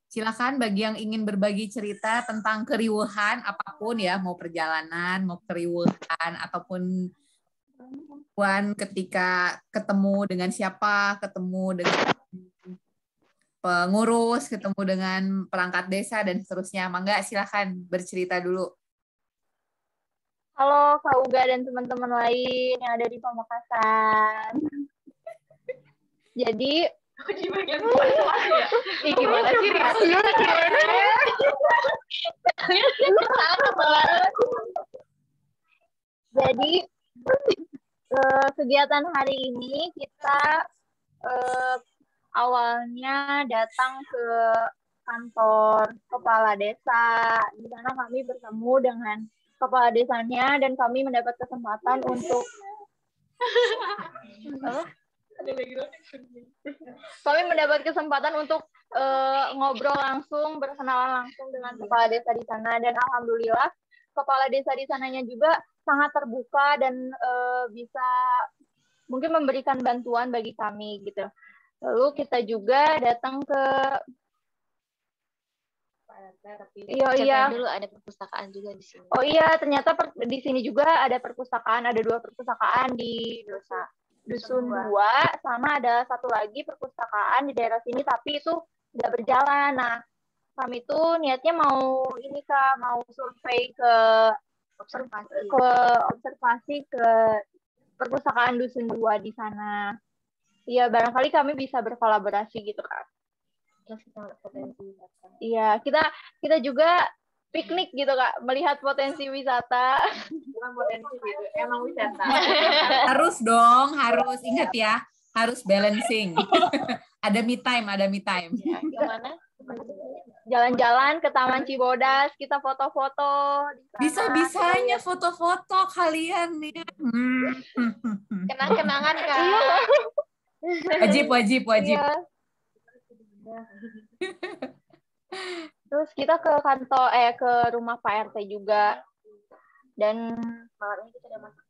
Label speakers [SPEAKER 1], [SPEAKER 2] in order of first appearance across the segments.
[SPEAKER 1] Silakan bagi yang ingin berbagi cerita tentang keriuhan apapun ya, mau perjalanan, mau keriuhan ataupun ketika ketemu dengan siapa, ketemu dengan pengurus, ketemu dengan perangkat desa dan seterusnya. Mangga silakan bercerita dulu.
[SPEAKER 2] Halo Kak Uga dan teman-teman lain yang ada di Pamekasan. Jadi gimana sih? Jadi kegiatan hari ini kita awalnya datang ke kantor kepala desa. Di sana kami bertemu dengan kepala desanya dan kami mendapat kesempatan untuk ngobrol langsung, berkenalan langsung dengan kepala desa di sana, dan alhamdulillah kepala desa di sananya juga sangat terbuka dan bisa mungkin memberikan bantuan bagi kami gitu. Lalu kita juga datang ke
[SPEAKER 3] dulu ada perpustakaan juga di sini.
[SPEAKER 2] Oh iya, ternyata di sini juga ada perpustakaan, ada 2 perpustakaan di Dusun 2, sama ada satu lagi perpustakaan di daerah sini, tapi itu nggak berjalan. Nah, kami tuh niatnya mau ini Kak, mau survei ke observasi ke perpustakaan Dusun 2 di sana. Iya, barangkali kami bisa berkolaborasi gitu Kak. Iya, kita juga piknik gitu Kak, melihat potensi wisata.
[SPEAKER 3] Bukan potensi gitu, emang wisata.
[SPEAKER 1] Harus dong, harus ingat ya, harus balancing. Ada me time, ada me time.
[SPEAKER 3] Ya, kemana?
[SPEAKER 2] Jalan-jalan ke Taman Cibodas, kita foto-foto.
[SPEAKER 1] Bisa-bisanya foto-foto kalian nih.
[SPEAKER 3] Kenang-kenangan Kak.
[SPEAKER 1] Wajib.
[SPEAKER 2] Iya. Terus kita ke kantor ke rumah Pak RT juga, dan
[SPEAKER 3] Malam ini kita udah masuk.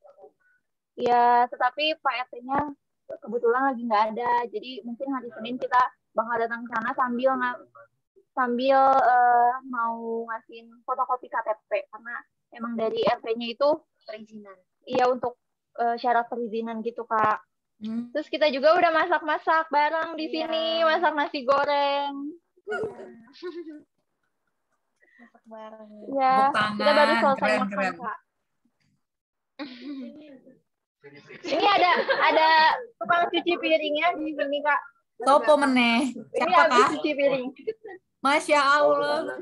[SPEAKER 2] ya tetapi Pak RT-nya kebetulan lagi nggak ada, jadi mungkin hari Senin kita bakal datang ke sana sambil mau ngasihin fotokopi KTP, karena emang dari RT-nya itu
[SPEAKER 3] Perizinan.
[SPEAKER 2] iya untuk syarat perizinan gitu Kak. Terus kita juga udah masak-masak bareng di sini, masak nasi goreng.
[SPEAKER 3] Masak bareng.
[SPEAKER 2] Ya, kita baru selesai makan
[SPEAKER 1] keren.
[SPEAKER 2] Kak. Ini ada tukang cuci piringnya di sini Kak.
[SPEAKER 1] Sopo meneh.
[SPEAKER 2] Ini
[SPEAKER 1] Siapa
[SPEAKER 2] habis
[SPEAKER 1] Kak?
[SPEAKER 2] cuci piring.
[SPEAKER 1] Masya Allah.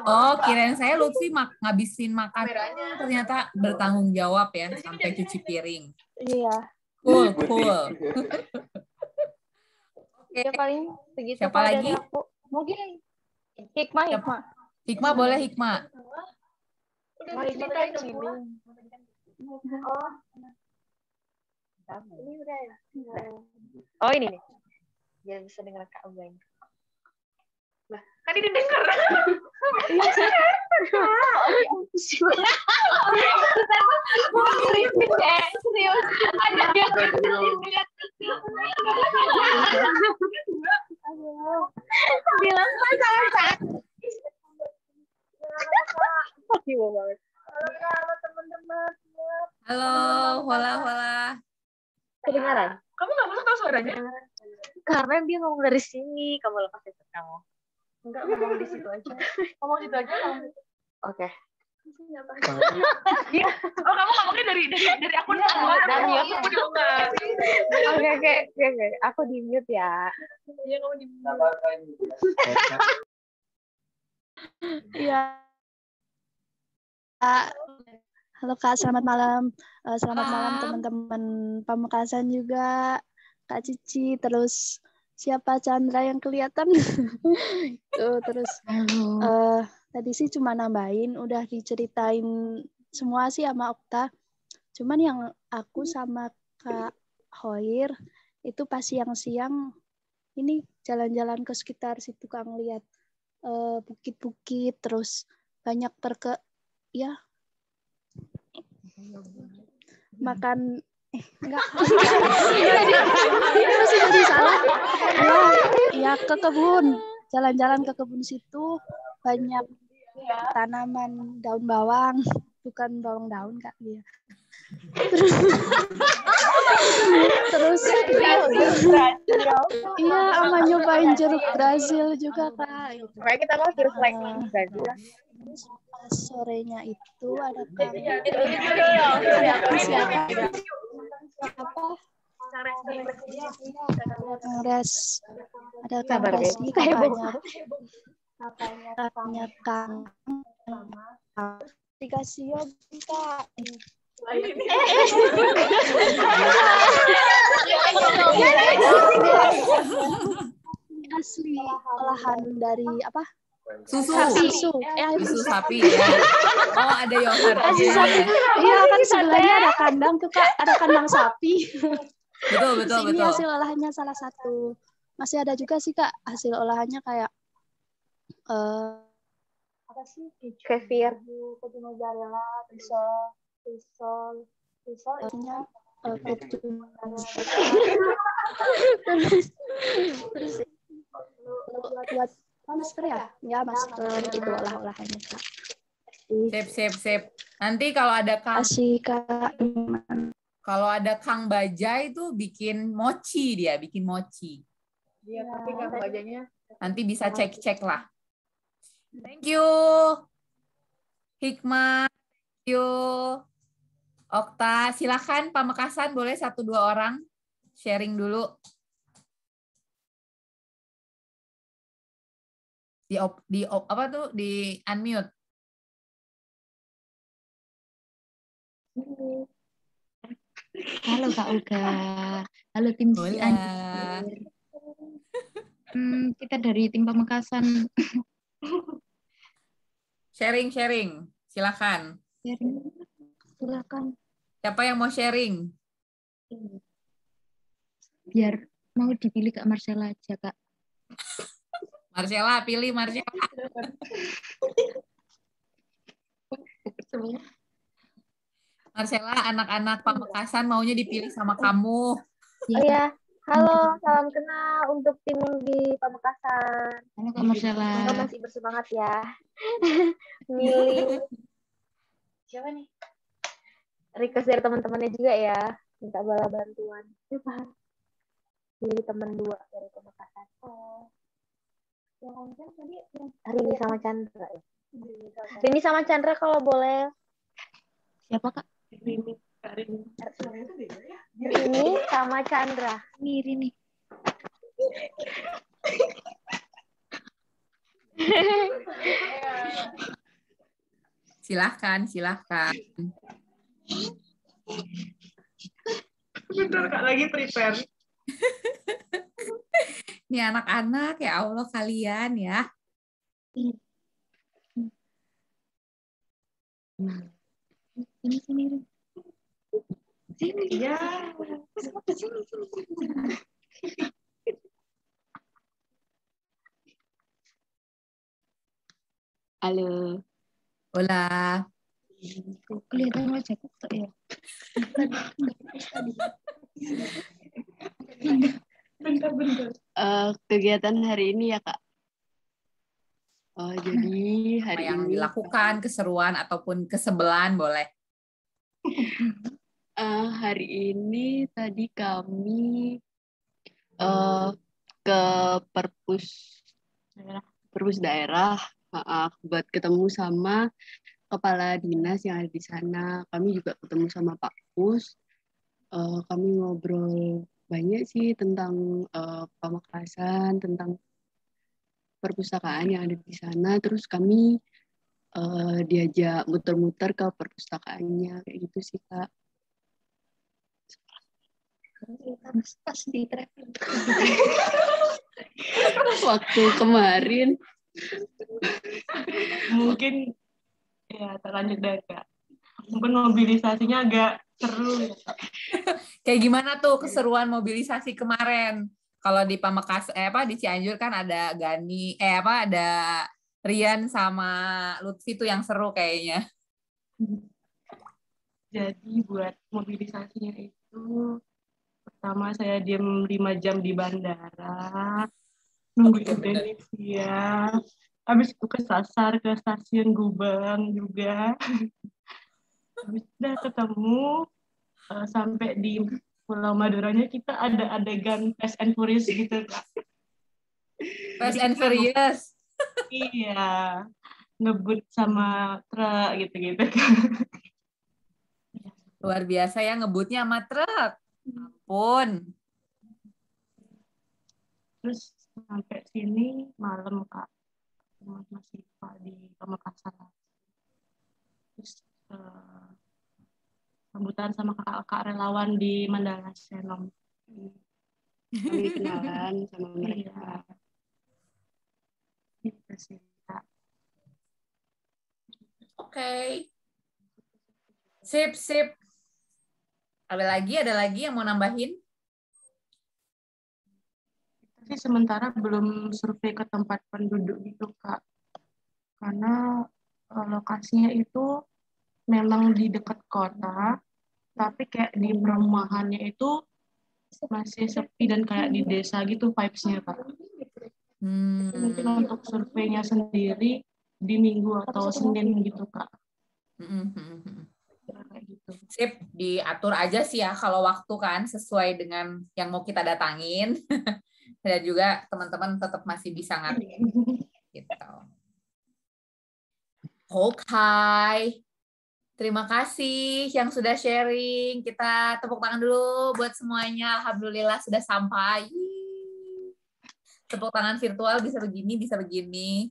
[SPEAKER 1] Oh, kirain saya Lutfi ngabisin makan. Ternyata bertanggung jawab ya sampai cuci piring.
[SPEAKER 2] Iya.
[SPEAKER 1] Cool.
[SPEAKER 2] Ya paling segitu
[SPEAKER 1] Siapa
[SPEAKER 2] Kak
[SPEAKER 1] lagi?
[SPEAKER 2] dari aku. Mungkin Hikmah.
[SPEAKER 1] Hikmah boleh Hikmah.
[SPEAKER 3] Mari ceritain dong.
[SPEAKER 2] Ini udah ya.
[SPEAKER 3] Oh ini nih. Biar bisa dengar Kak Uga. Lah, kan ini denger. Bilang saat.
[SPEAKER 2] Halo teman-teman.
[SPEAKER 1] Halo, hola.
[SPEAKER 3] Kedengaran? Kamu nggak masuk tahu suaranya? Karena dia ngomong dari sini. Kamu lepas headset kamu. Enggak, ngomong di situ aja. Ngomong di situ aja. Oke. Oh, kamu ngomongnya dari akun kamu. Dari YouTube dibuka. Oke. Aku di mute ya. Iya, kamu di mute.
[SPEAKER 4] Iya. Halo Kak, selamat malam. Selamat malam teman-teman Pamekasan juga. Kak Cici, terus siapa Chandra yang kelihatan? Terus tadi sih cuma nambahin, udah diceritain semua sih sama Okta. Cuman yang aku sama Kak Hoir itu pas siang-siang ini jalan-jalan ke sekitar situ Kang, lihat bukit-bukit, terus banyak Makan enggak. Ini masih jadi salah. Ya ke kebun. Jalan-jalan ke kebun situ banyak tanaman daun bawang, bukan bawang daun Kak dia. Terus iya, sama nyobain jeruk Brazil juga Kak.
[SPEAKER 3] Kayak kita mau virus like Brazil.
[SPEAKER 4] Pas sorenya itu ada kangres, ada kangres di kakaknya Kang dikasih yogi Kak. Asli olahan dari apa?
[SPEAKER 1] Susu sapi ya. Oh, ada yogurtnya.
[SPEAKER 4] Iya kan sebelahnya ada kandang tuh Kak, ada kandang sapi.
[SPEAKER 1] Betul.
[SPEAKER 4] Ini hasil olahannya salah satu. Masih ada juga sih Kak hasil olahannya kayak apa sih?
[SPEAKER 3] Kefir,
[SPEAKER 4] keju mozzarella, risol, terus buat masker ya? Ya masker itu olah-olahannya Kak.
[SPEAKER 1] Sip. Nanti kalau ada
[SPEAKER 4] Kasih Kak.
[SPEAKER 1] Kalau ada Kang Bajai itu bikin mochi dia,
[SPEAKER 3] Iya, tapi Kang Bajanya
[SPEAKER 1] nanti bisa cek lah. Thank you. Hikmah, thank you. Okta, silakan Pamekasan boleh 1-2 orang sharing dulu. Di unmute.
[SPEAKER 5] Halo Kak Uga, halo tim
[SPEAKER 1] Cianjur.
[SPEAKER 5] Kita dari tim Pamekasan.
[SPEAKER 1] Sharing, silakan.
[SPEAKER 5] Silakan.
[SPEAKER 1] Siapa yang mau sharing?
[SPEAKER 5] Biar mau dipilih Kak Marcella aja Kak.
[SPEAKER 1] Pilih Marcella. Marcella, anak-anak Pamekasan maunya dipilih sama kamu.
[SPEAKER 2] Oh ya, halo, salam kenal untuk tim di Pamekasan.
[SPEAKER 5] Halo Kak Marcella.
[SPEAKER 2] Semoga masih bersemangat ya. Milih siapa nih? Request dari teman-temannya juga ya, minta bala bantuan. Milih teman 2 dari Pamekasan. Oh. Yang tadi Rini sama Chandra ya. Rini sama Chandra kalau boleh.
[SPEAKER 5] Siapa Kak?
[SPEAKER 2] Rini sama Chandra.
[SPEAKER 5] Rini.
[SPEAKER 1] Silahkan.
[SPEAKER 3] Bener Kak, lagi prepare.
[SPEAKER 1] Ini anak-anak, ya Allah kalian ya.
[SPEAKER 5] Sini.
[SPEAKER 3] Iya.
[SPEAKER 5] Halo.
[SPEAKER 1] Hola.
[SPEAKER 5] Kelihatan wajahku kok ya.
[SPEAKER 3] Bentar.
[SPEAKER 6] Kegiatan hari ini ya Kak. Jadi hari
[SPEAKER 1] Apa yang
[SPEAKER 6] ini
[SPEAKER 1] dilakukan, keseruan ataupun kesebelan boleh.
[SPEAKER 6] hari ini tadi kami ke perpus daerah buat ketemu sama kepala dinas yang ada di sana. Kami juga ketemu sama Pak Pus. Kami ngobrol banyak sih tentang Pamekasan, tentang perpustakaan yang ada di sana. Terus kami diajak muter-muter ke perpustakaannya kayak gitu sih Kak.
[SPEAKER 5] Pasti traveling.
[SPEAKER 6] Waktu kemarin
[SPEAKER 3] Mungkin ya terlanjut deh Kak. Mungkin mobilisasinya agak seru.
[SPEAKER 1] Kayak gimana tuh keseruan mobilisasi kemarin? Kalau di Pamekasan di Cianjur kan ada ada Rian sama Lutfi tuh yang seru kayaknya.
[SPEAKER 7] Jadi buat mobilisasinya itu, pertama saya diam 5 jam di bandara, nunggu Indonesia. Habis itu kesasar ke stasiun Gubeng juga. Habis udah ketemu, sampai di Pulau Maduranya kita ada adegan Fast and Furious gitu, Kak.
[SPEAKER 1] Fast and Furious.
[SPEAKER 7] Iya, ngebut sama truk gitu-gitu kan.
[SPEAKER 1] Luar biasa ya ngebutnya sama truk. Ampun.
[SPEAKER 7] Terus sampai sini malam, Kak. Masih Pak di Pamekasan. Terus sambutan sama kakak relawan di Mandala Senom.
[SPEAKER 6] Kami kenalan sama mereka.
[SPEAKER 7] Gitu sih, Kak.
[SPEAKER 1] Oke. Sip. Ada lagi yang mau nambahin?
[SPEAKER 7] Tapi sementara belum survei ke tempat penduduk gitu, Kak. Karena lokasinya itu memang di dekat kota, tapi kayak di perumahannya itu masih sepi dan kayak di desa gitu vibes-nya, Kak. Mungkin untuk surveinya sendiri di Minggu atau Senin gitu, Kak. Kayak gitu.
[SPEAKER 1] Sip, diatur aja sih ya kalau waktu kan sesuai dengan yang mau kita datangin. Dan juga teman-teman tetap masih bisa ngatur. Gitu. Oke. Terima kasih yang sudah sharing. Kita tepuk tangan dulu buat semuanya. Alhamdulillah sudah sampai. Tepuk tangan virtual bisa begini.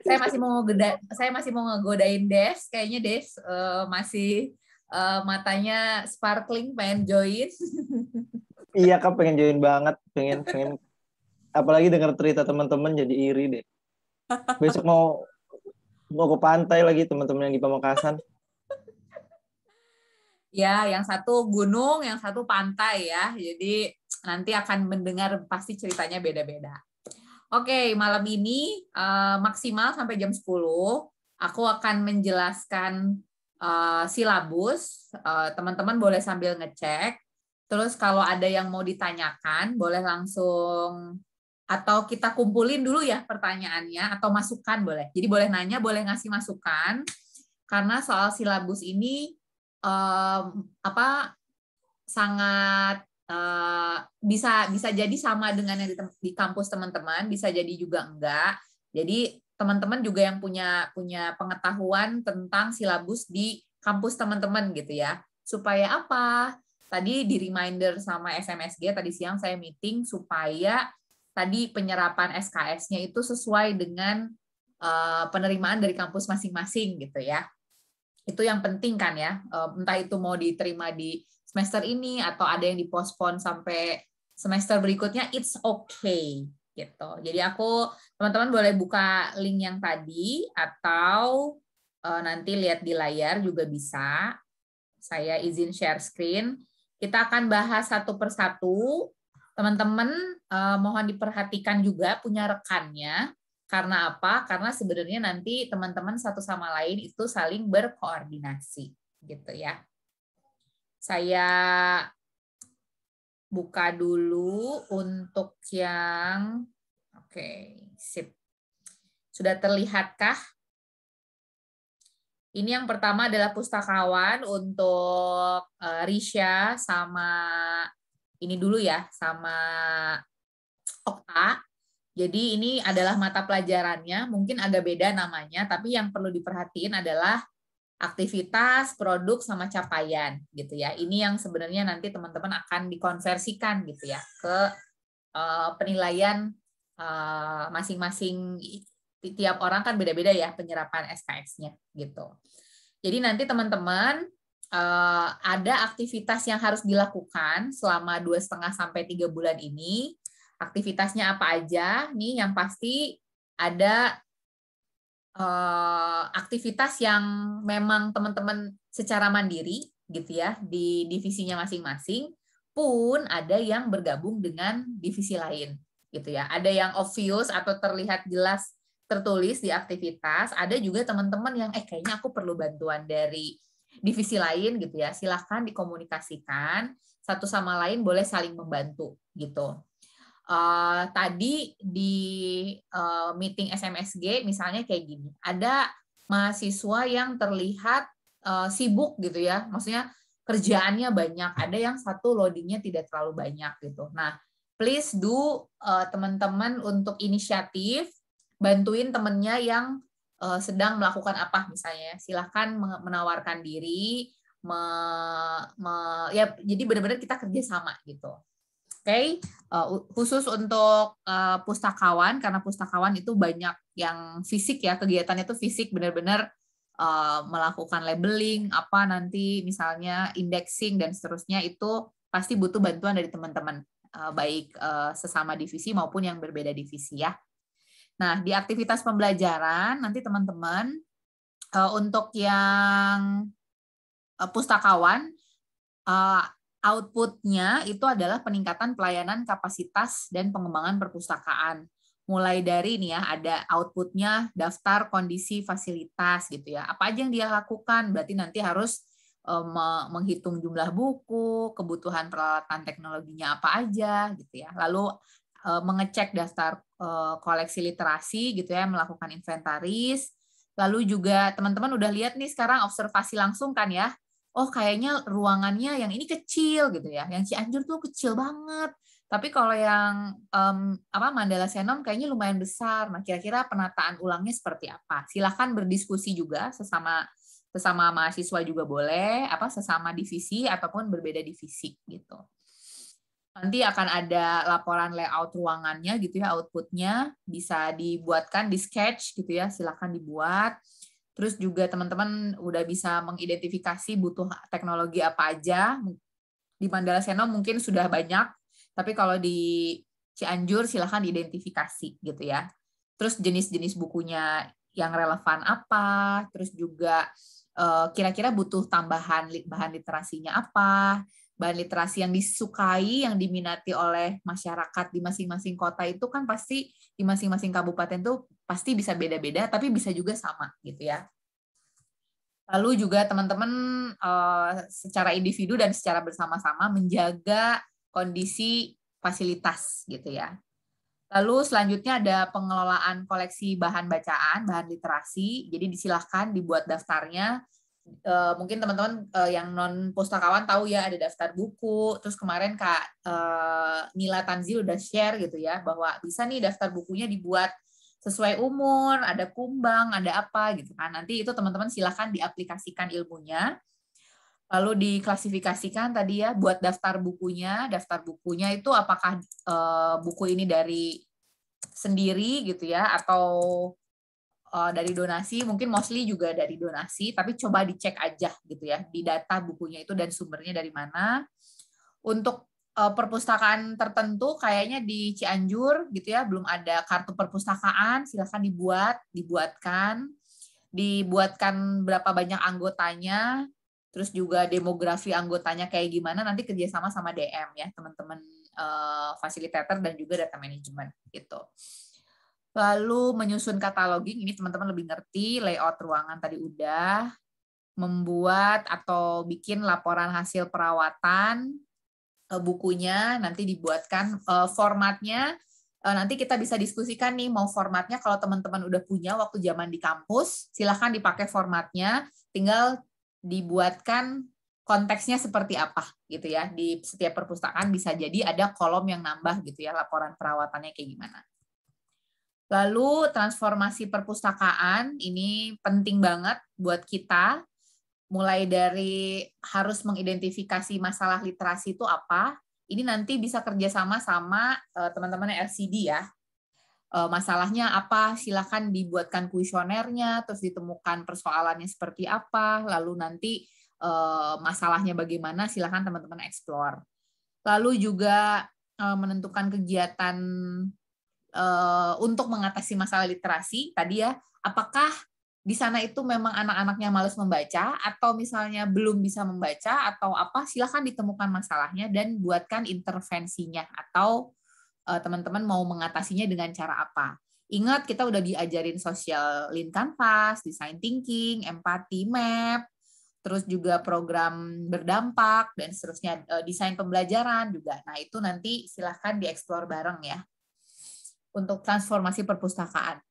[SPEAKER 1] Saya masih mau ngegodain Des. Kayaknya Des masih matanya sparkling pengen join.
[SPEAKER 8] Iya Kak, pengen join banget, pengen apalagi dengar cerita teman-teman jadi iri deh. Besok mau ke pantai lagi teman-teman yang di Pamekasan.
[SPEAKER 1] Ya, yang satu gunung, yang satu pantai ya. Jadi nanti akan mendengar pasti ceritanya beda-beda. Oke, malam ini maksimal sampai jam 10. Aku akan menjelaskan silabus. Teman-teman boleh sambil ngecek. Terus kalau ada yang mau ditanyakan, boleh langsung, atau kita kumpulin dulu ya pertanyaannya, atau masukan boleh. Jadi boleh nanya, boleh ngasih masukan. Karena soal silabus ini sangat bisa jadi sama dengan yang di kampus teman-teman, bisa jadi juga enggak. Jadi teman-teman juga yang punya pengetahuan tentang silabus di kampus teman-teman gitu ya. Supaya apa? Tadi di reminder sama SMSG tadi siang saya meeting supaya tadi penyerapan SKS-nya itu sesuai dengan penerimaan dari kampus masing-masing gitu ya. Itu yang penting kan ya. Entah itu mau diterima di semester ini atau ada yang dipospon sampai semester berikutnya, it's okay gitu. Jadi teman-teman boleh buka link yang tadi atau nanti lihat di layar juga bisa. Saya izin share screen. Kita akan bahas satu persatu. Teman-teman mohon diperhatikan juga punya rekannya. Karena apa? Karena sebenarnya nanti teman-teman satu sama lain itu saling berkoordinasi, gitu ya. Saya buka dulu untuk yang sip. Sudah terlihatkah? Ini yang pertama adalah pustakawan untuk Risha sama ini dulu ya, sama Okta. Jadi ini adalah mata pelajarannya, mungkin agak beda namanya, tapi yang perlu diperhatiin adalah aktivitas, produk, sama capaian gitu ya. Ini yang sebenarnya nanti teman-teman akan dikonversikan gitu ya ke penilaian masing-masing. Tiap orang kan beda-beda ya penyerapan SKS-nya gitu. Jadi nanti teman-teman ada aktivitas yang harus dilakukan selama 2,5 sampai 3 bulan ini. Aktivitasnya apa aja? Nih yang pasti ada aktivitas yang memang teman-teman secara mandiri gitu ya di divisinya masing-masing, pun ada yang bergabung dengan divisi lain gitu ya. Ada yang obvious atau terlihat jelas tertulis di aktivitas, ada juga teman-teman yang kayaknya aku perlu bantuan dari divisi lain gitu ya, silahkan dikomunikasikan, satu sama lain boleh saling membantu gitu. Tadi di meeting SMSG misalnya kayak gini, ada mahasiswa yang terlihat sibuk gitu ya, maksudnya kerjaannya banyak, ada yang satu loadingnya tidak terlalu banyak gitu. Nah, please do teman-teman untuk inisiatif, bantuin temennya yang sedang melakukan apa misalnya, silahkan menawarkan diri, ya jadi benar-benar kita kerjasama gitu. Oke, khusus untuk pustakawan, karena pustakawan itu banyak yang fisik ya, kegiatannya itu fisik, benar-benar melakukan labeling, apa nanti misalnya indexing dan seterusnya, itu pasti butuh bantuan dari teman-teman, baik sesama divisi maupun yang berbeda divisi ya. Nah, di aktivitas pembelajaran nanti teman-teman untuk yang pustakawan, output-nya itu adalah peningkatan pelayanan kapasitas dan pengembangan perpustakaan. Mulai dari ini ya, ada output-nya daftar kondisi fasilitas gitu ya. Apa aja yang dia lakukan, berarti nanti harus menghitung jumlah buku, kebutuhan peralatan teknologinya apa aja gitu ya. Lalu mengecek daftar koleksi literasi gitu ya, melakukan inventaris. Lalu juga teman-teman udah lihat nih sekarang observasi langsung kan ya. Oh kayaknya ruangannya yang ini kecil gitu ya. Yang Cianjur tuh kecil banget. Tapi kalau yang Mandala Senom kayaknya lumayan besar. Nah, kira-kira penataan ulangnya seperti apa? Silahkan berdiskusi juga sesama mahasiswa juga boleh, sesama divisi ataupun berbeda divisi gitu. Nanti akan ada laporan layout ruangannya gitu ya, outputnya bisa dibuatkan di sketch gitu ya, silahkan dibuat. Terus juga teman-teman udah bisa mengidentifikasi butuh teknologi apa aja. Di Mandala Senom mungkin sudah banyak, tapi kalau di Cianjur silahkan diidentifikasi gitu ya. Terus jenis-jenis bukunya yang relevan apa, terus juga kira-kira butuh tambahan bahan literasinya apa, bahan literasi yang disukai, yang diminati oleh masyarakat di masing-masing kota itu kan pasti di masing-masing kabupaten tuh pasti bisa beda-beda, tapi bisa juga sama gitu ya. Lalu juga teman-teman secara individu dan secara bersama-sama menjaga kondisi fasilitas gitu ya. Lalu selanjutnya ada pengelolaan koleksi bahan bacaan, bahan literasi. Jadi disilahkan dibuat daftarnya. Mungkin teman-teman yang non pustakawan tahu ya ada daftar buku. Terus kemarin Kak Nila Tanzil udah share gitu ya bahwa bisa nih daftar bukunya dibuat sesuai umur, ada kumbang, ada apa gitu kan. Nanti itu teman-teman silahkan diaplikasikan ilmunya. Lalu diklasifikasikan tadi ya, buat daftar bukunya. Daftar bukunya itu apakah buku ini dari sendiri gitu ya, atau dari donasi, mungkin mostly juga dari donasi, tapi coba dicek aja gitu ya, di data bukunya itu dan sumbernya dari mana. Untuk perpustakaan tertentu kayaknya di Cianjur gitu ya, belum ada kartu perpustakaan, silakan dibuatkan berapa banyak anggotanya, terus juga demografi anggotanya kayak gimana, nanti kerjasama sama DM ya, teman-teman fasilitator dan juga data management gitu. Lalu menyusun cataloging, ini teman-teman lebih ngerti, layout ruangan tadi udah, membuat atau bikin laporan hasil perawatan bukunya, nanti dibuatkan formatnya, nanti kita bisa diskusikan nih, mau formatnya kalau teman-teman udah punya waktu zaman di kampus, silahkan dipakai formatnya, tinggal dibuatkan konteksnya seperti apa gitu ya, di setiap perpustakaan bisa jadi ada kolom yang nambah gitu ya, laporan perawatannya kayak gimana. Lalu transformasi perpustakaan ini penting banget buat kita, mulai dari harus mengidentifikasi masalah literasi itu apa, ini nanti bisa kerjasama sama teman-teman LCD ya. Masalahnya apa, silakan dibuatkan kuesionernya, terus ditemukan persoalannya seperti apa, lalu nanti masalahnya bagaimana, silakan teman-teman explore. Lalu juga menentukan kegiatan untuk mengatasi masalah literasi tadi ya, apakah di sana itu memang anak-anaknya malas membaca atau misalnya belum bisa membaca atau apa, silakan ditemukan masalahnya dan buatkan intervensinya atau teman-teman mau mengatasinya dengan cara apa. Ingat kita udah diajarin social lean canvas, design thinking, empathy map, terus juga program berdampak, dan seterusnya, desain pembelajaran juga. Nah, itu nanti silahkan dieksplor bareng ya, untuk transformasi perpustakaan.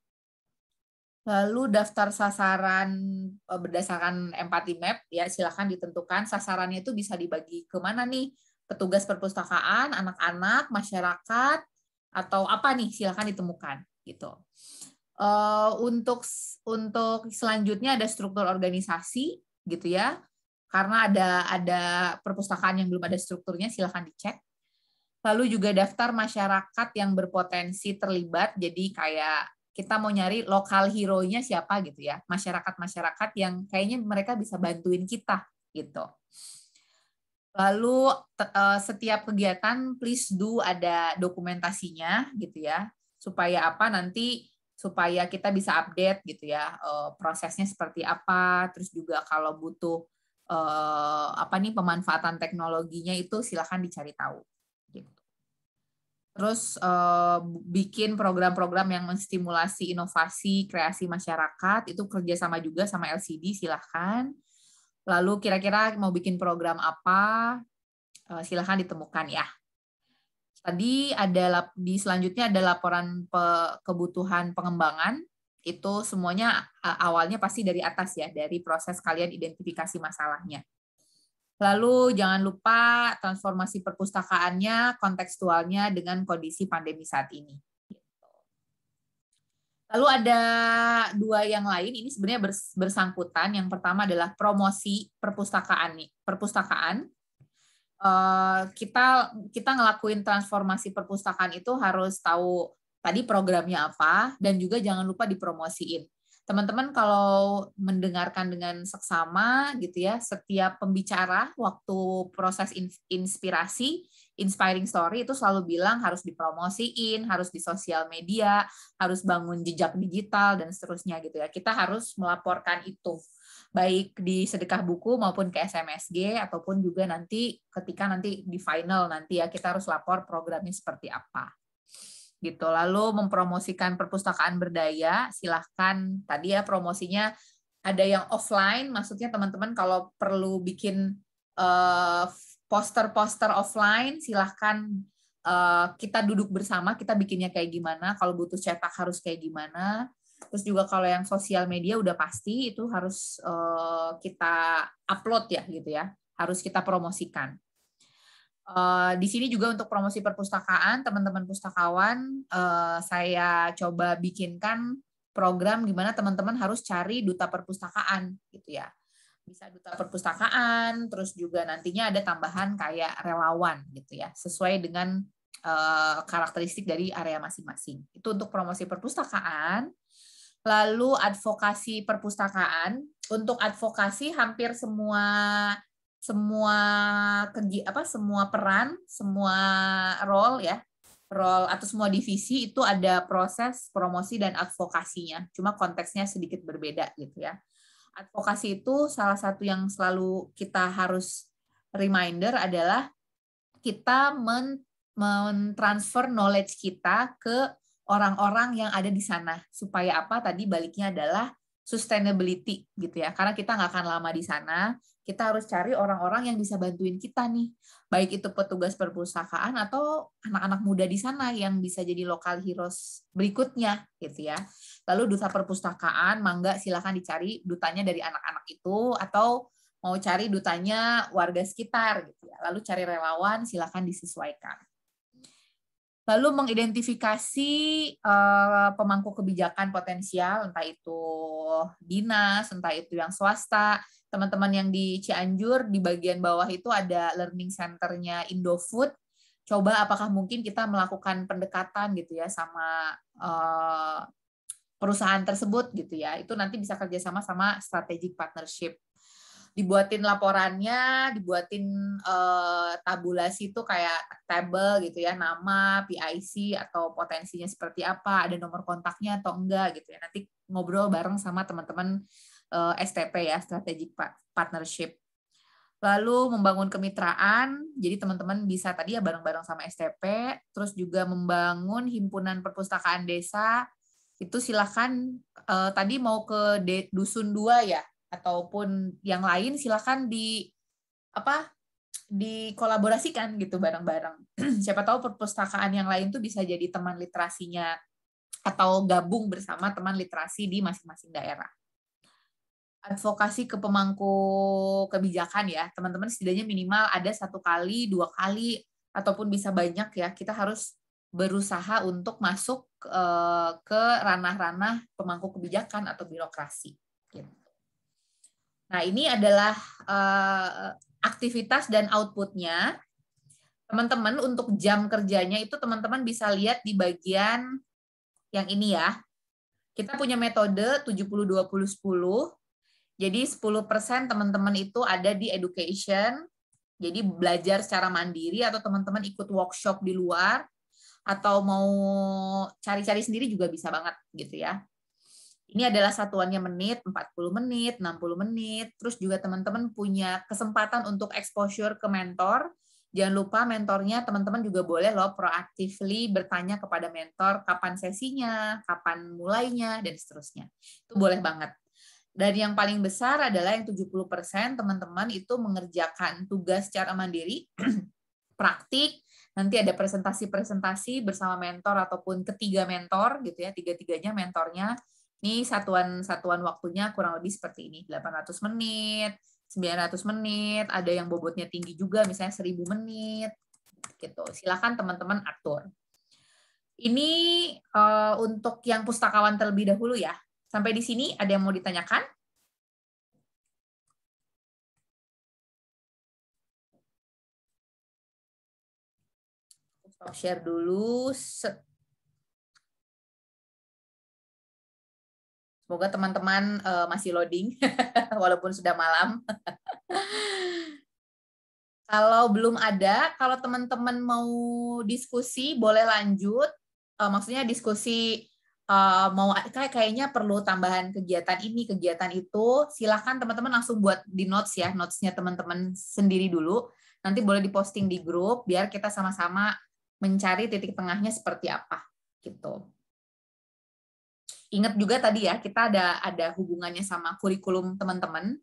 [SPEAKER 1] Lalu daftar sasaran berdasarkan empathy map ya, silakan ditentukan sasarannya itu bisa dibagi ke mana nih, petugas perpustakaan, anak-anak, masyarakat, atau apa nih, silakan ditemukan gitu. Untuk selanjutnya ada struktur organisasi gitu ya, karena ada perpustakaan yang belum ada strukturnya, silakan dicek. Lalu juga daftar masyarakat yang berpotensi terlibat, jadi kayak kita mau nyari lokal hero-nya siapa gitu ya, masyarakat-masyarakat yang kayaknya mereka bisa bantuin kita gitu. Lalu setiap kegiatan please do ada dokumentasinya gitu ya, supaya apa nanti, supaya kita bisa update gitu ya, prosesnya seperti apa, terus juga kalau butuh apa nih pemanfaatan teknologinya itu silakan dicari tahu gitu. Terus bikin program-program yang menstimulasi inovasi, kreasi masyarakat, itu kerjasama juga sama LCD, silahkan. Lalu kira-kira mau bikin program apa, silahkan ditemukan ya. Tadi selanjutnya ada laporan kebutuhan pengembangan, itu semuanya awalnya pasti dari atas ya, dari proses kalian identifikasi masalahnya. Lalu jangan lupa transformasi perpustakaannya, kontekstualnya dengan kondisi pandemi saat ini. Lalu ada dua yang lain, ini sebenarnya bersangkutan. Yang pertama adalah promosi perpustakaan. Kita ngelakuin transformasi perpustakaan itu harus tahu tadi programnya apa, dan juga jangan lupa dipromosiin. Teman-teman kalau mendengarkan dengan seksama gitu ya, setiap pembicara waktu proses inspiring story itu selalu bilang harus dipromosiin, harus di sosial media, harus bangun jejak digital dan seterusnya gitu ya. Kita harus melaporkan itu baik di sedekah buku maupun ke SMSG, ataupun juga nanti ketika nanti di final nanti ya, kita harus lapor programnya seperti apa. Gitu. Lalu mempromosikan perpustakaan berdaya, silahkan tadi ya promosinya ada yang offline, maksudnya teman-teman kalau perlu bikin poster-poster offline, silahkan kita duduk bersama, kita bikinnya kayak gimana, kalau butuh cetak harus kayak gimana. Terus juga kalau yang sosial media udah pasti itu harus kita upload ya gitu ya, harus kita promosikan. Di sini juga untuk promosi perpustakaan, teman-teman pustakawan, saya coba bikinkan program gimana teman-teman harus cari duta perpustakaan gitu ya. Bisa duta perpustakaan, terus juga nantinya ada tambahan kayak relawan gitu ya, sesuai dengan karakteristik dari area masing-masing. Itu untuk promosi perpustakaan. Lalu advokasi perpustakaan, untuk advokasi hampir semua peran, semua role atau semua divisi itu ada proses promosi dan advokasinya. Cuma konteksnya sedikit berbeda gitu ya. Advokasi itu salah satu yang selalu kita harus reminder adalah kita mentransfer knowledge kita ke orang-orang yang ada di sana. Supaya apa? Tadi baliknya adalah sustainability gitu ya. Karena kita nggak akan lama di sana, kita harus cari orang-orang yang bisa bantuin kita nih. Baik itu petugas perpustakaan atau anak-anak muda di sana yang bisa jadi local heroes berikutnya gitu ya. Lalu duta perpustakaan, mangga silakan dicari dutanya dari anak-anak itu, atau mau cari dutanya warga sekitar gitu ya. Lalu cari relawan, silakan disesuaikan. Lalu mengidentifikasi pemangku kebijakan potensial, entah itu dinas, entah itu yang swasta. Teman-teman yang di Cianjur, di bagian bawah itu ada learning center-nya Indofood. Coba apakah mungkin kita melakukan pendekatan gitu ya sama perusahaan tersebut gitu ya. Itu nanti bisa kerjasama sama strategic partnership. Dibuatin laporannya, dibuatin tabulasi itu kayak table gitu ya, nama, PIC atau potensinya seperti apa, ada nomor kontaknya atau enggak gitu ya. Nanti ngobrol bareng sama teman-teman STP ya, strategic partnership. Lalu membangun kemitraan, jadi teman-teman bisa tadi ya bareng-bareng sama STP, terus juga membangun himpunan perpustakaan desa, itu silakan tadi mau ke Dusun 2 ya, ataupun yang lain silakan dikolaborasikan gitu bareng-bareng. Siapa tahu perpustakaan yang lain tuh bisa jadi teman literasinya atau gabung bersama teman literasi di masing-masing daerah. Advokasi ke pemangku kebijakan ya, teman-teman setidaknya minimal ada 1 kali, 2 kali, ataupun bisa banyak ya, kita harus berusaha untuk masuk ke ranah-ranah pemangku kebijakan atau birokrasi. Nah, ini adalah aktivitas dan output-nya. Teman-teman untuk jam kerjanya itu teman-teman bisa lihat di bagian yang ini ya. Kita punya metode 70-20-10. Jadi 10% teman-teman itu ada di education, jadi belajar secara mandiri atau teman-teman ikut workshop di luar, atau mau cari-cari sendiri juga bisa banget gitu ya. Ini adalah satuannya menit, 40 menit, 60 menit, terus juga teman-teman punya kesempatan untuk exposure ke mentor. Jangan lupa mentornya teman-teman juga boleh loh proactively bertanya kepada mentor kapan sesinya, kapan mulainya, dan seterusnya. Itu boleh banget. Dan yang paling besar adalah yang 70% teman-teman itu mengerjakan tugas secara mandiri, praktik, nanti ada presentasi-presentasi bersama mentor ataupun ketiga mentor gitu ya, tiga-tiganya mentornya. Ini satuan waktunya kurang lebih seperti ini, 800 menit, 900 menit, ada yang bobotnya tinggi juga misalnya 1000 menit gitu. Silakan teman-teman atur. Ini untuk yang pustakawan terlebih dahulu ya. Sampai di sini ada yang mau ditanyakan? Stop share dulu. Semoga teman-teman masih loading, walaupun sudah malam. Kalau belum ada, kalau teman-teman mau diskusi, boleh lanjut. Maksudnya diskusi mau kayaknya perlu tambahan kegiatan ini, kegiatan itu, silahkan teman-teman langsung buat di notes ya, notes-nya teman-teman sendiri dulu. Nanti boleh diposting di grup, biar kita sama-sama mencari titik tengahnya seperti apa, gitu. Ingat juga tadi ya, kita ada hubungannya sama kurikulum teman-teman.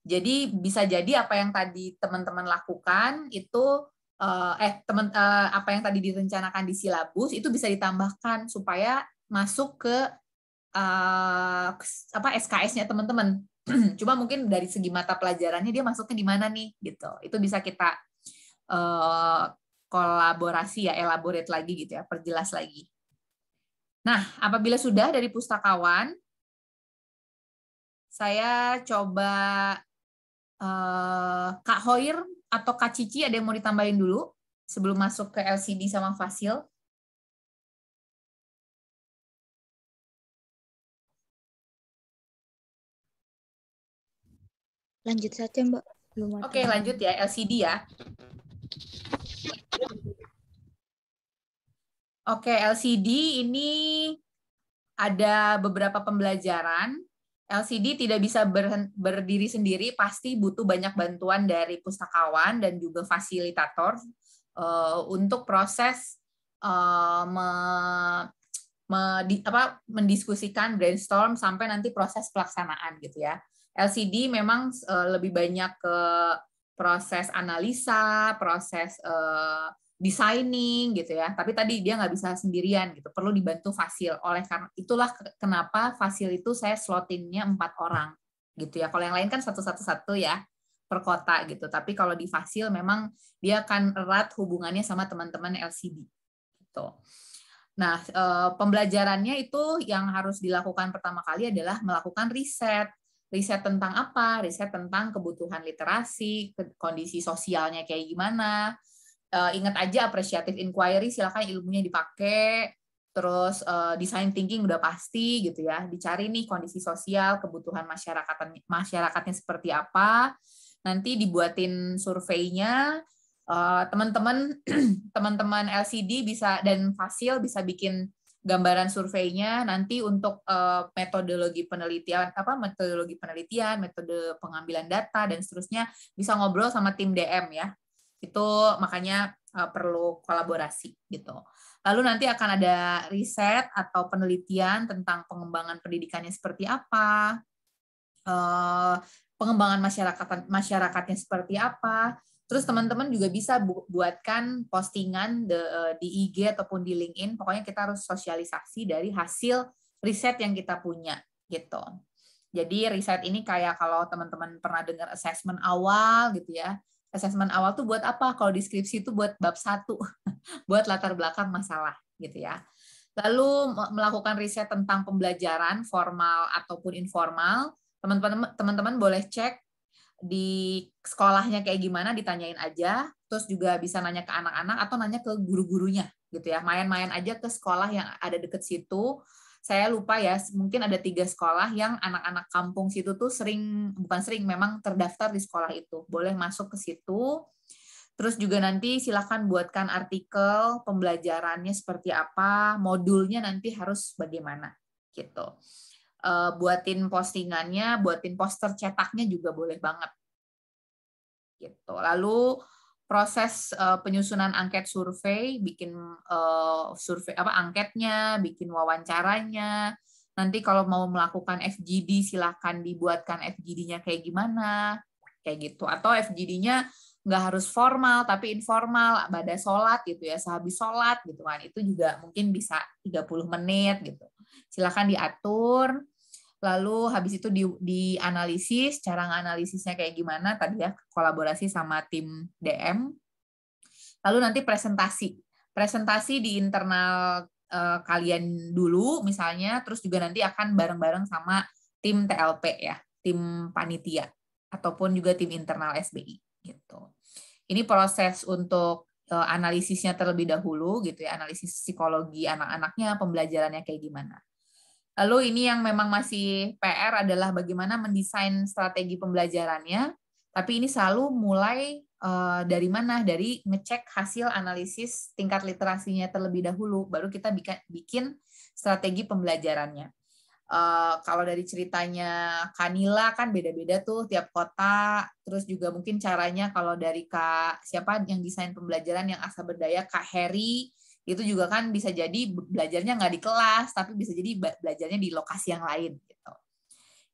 [SPEAKER 1] Jadi bisa jadi apa yang tadi teman-teman lakukan itu apa yang tadi direncanakan di silabus itu bisa ditambahkan supaya masuk ke SKS-nya teman-teman. Cuma mungkin dari segi mata pelajarannya dia masuknya di mana nih gitu. Itu bisa kita kolaborasi ya, elaborate lagi gitu ya, perjelas lagi. Nah, apabila sudah dari pustakawan, saya coba Kak Hoir atau Kak Cici ada yang mau ditambahin dulu sebelum masuk ke LCD sama Fasil?
[SPEAKER 5] Lanjut saja, Mbak. Belum ada.
[SPEAKER 1] Oke, lanjut ya, LCD ya. Oke, LCD ini ada beberapa pembelajaran. LCD tidak bisa berdiri sendiri, pasti butuh banyak bantuan dari pustakawan dan juga fasilitator untuk proses mendiskusikan, brainstorm, sampai nanti proses pelaksanaan gitu ya. LCD memang lebih banyak ke proses analisa, proses designing gitu ya, tapi tadi dia nggak bisa sendirian gitu, perlu dibantu fasil. Oleh karena itulah kenapa fasil itu saya slotinnya 4 orang gitu ya. Kalau yang lain kan satu ya per kota gitu, tapi kalau di fasil memang dia akan erat hubungannya sama teman-teman LCD gitu. Nah, pembelajarannya itu yang harus dilakukan pertama kali adalah melakukan riset. Riset tentang apa? Riset tentang kebutuhan literasi, kondisi sosialnya kayak gimana. Ingat aja appreciative inquiry, silakan ilmunya dipakai. Terus design thinking udah pasti gitu ya. Dicari nih kondisi sosial, kebutuhan masyarakatnya seperti apa. Nanti dibuatin surveinya. Teman-teman LCD bisa dan Fasil bisa bikin gambaran surveinya. Nanti untuk metodologi penelitian, metode pengambilan data dan seterusnya bisa ngobrol sama tim DM ya. Itu makanya perlu kolaborasi gitu. Lalu nanti akan ada riset atau penelitian tentang pengembangan pendidikannya seperti apa. pengembangan masyarakatnya seperti apa. Terus teman-teman juga bisa buatkan postingan di IG ataupun di LinkedIn. Pokoknya kita harus sosialisasi dari hasil riset yang kita punya gitu. Jadi riset ini kayak kalau teman-teman pernah dengar assessment awal gitu ya. Assessment awal tuh buat apa? Kalau di skripsi itu buat bab 1, buat latar belakang masalah gitu ya. Lalu melakukan riset tentang pembelajaran formal ataupun informal. Teman-teman boleh cek di sekolahnya kayak gimana, ditanyain aja, terus juga bisa nanya ke anak-anak atau nanya ke guru-gurunya gitu ya, main-main aja ke sekolah yang ada deket situ. Saya lupa ya, mungkin ada 3 sekolah yang anak-anak kampung situ tuh memang terdaftar di sekolah itu, boleh masuk ke situ. Terus juga nanti silakan buatkan artikel pembelajarannya seperti apa, modulnya nanti harus bagaimana gitu. Buatin postingannya, buatin poster cetaknya juga boleh banget. Gitu. Lalu proses penyusunan angket survei, bikin survei angketnya, bikin wawancaranya. Nanti kalau mau melakukan FGD silakan dibuatkan FGD-nya kayak gimana, kayak gitu. Atau FGD-nya nggak harus formal tapi informal, pada sholat gitu ya, sehabis sholat gitu kan. Itu juga mungkin bisa 30 menit gitu. Silakan diatur. Lalu habis itu dianalisis, cara nganalisisnya kayak gimana tadi ya, kolaborasi sama tim DM. Lalu nanti presentasi di internal kalian dulu misalnya, terus juga nanti akan bareng-bareng sama tim TLP ya, tim panitia ataupun juga tim internal SBI gitu. Ini proses untuk analisisnya terlebih dahulu gitu ya, analisis psikologi anak-anaknya, pembelajarannya kayak gimana. Lalu ini yang memang masih PR adalah bagaimana mendesain strategi pembelajarannya, tapi ini selalu mulai dari mana? Dari ngecek hasil analisis tingkat literasinya terlebih dahulu, baru kita bikin strategi pembelajarannya. Kalau dari ceritanya Kanila kan beda-beda tuh tiap kota, terus juga mungkin caranya kalau dari siapa yang desain pembelajaran yang asal berdaya, Kak Heri, itu juga kan bisa jadi belajarnya nggak di kelas, tapi bisa jadi belajarnya di lokasi yang lain. Gitu.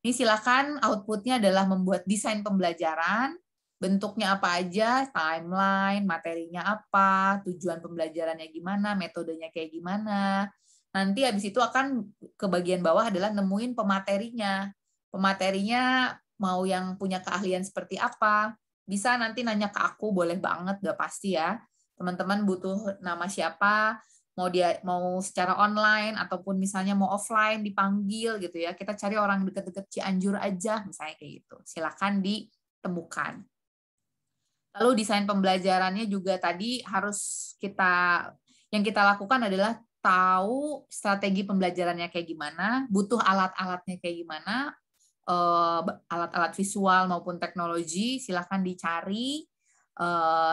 [SPEAKER 1] Ini silakan outputnya adalah membuat desain pembelajaran, bentuknya apa aja, timeline, materinya apa, tujuan pembelajarannya gimana, metodenya kayak gimana. Nanti habis itu akan ke bagian bawah adalah nemuin pematerinya. Pematerinya mau yang punya keahlian seperti apa, bisa nanti nanya ke aku, boleh banget, nggak pasti ya. Teman-teman butuh nama siapa, mau secara online ataupun misalnya mau offline dipanggil gitu ya, kita cari orang deket-deket Cianjur aja misalnya kayak gitu, silakan ditemukan. Lalu desain pembelajarannya juga tadi harus yang kita lakukan adalah tahu strategi pembelajarannya kayak gimana, butuh alat-alatnya kayak gimana, alat-alat visual maupun teknologi silakan dicari.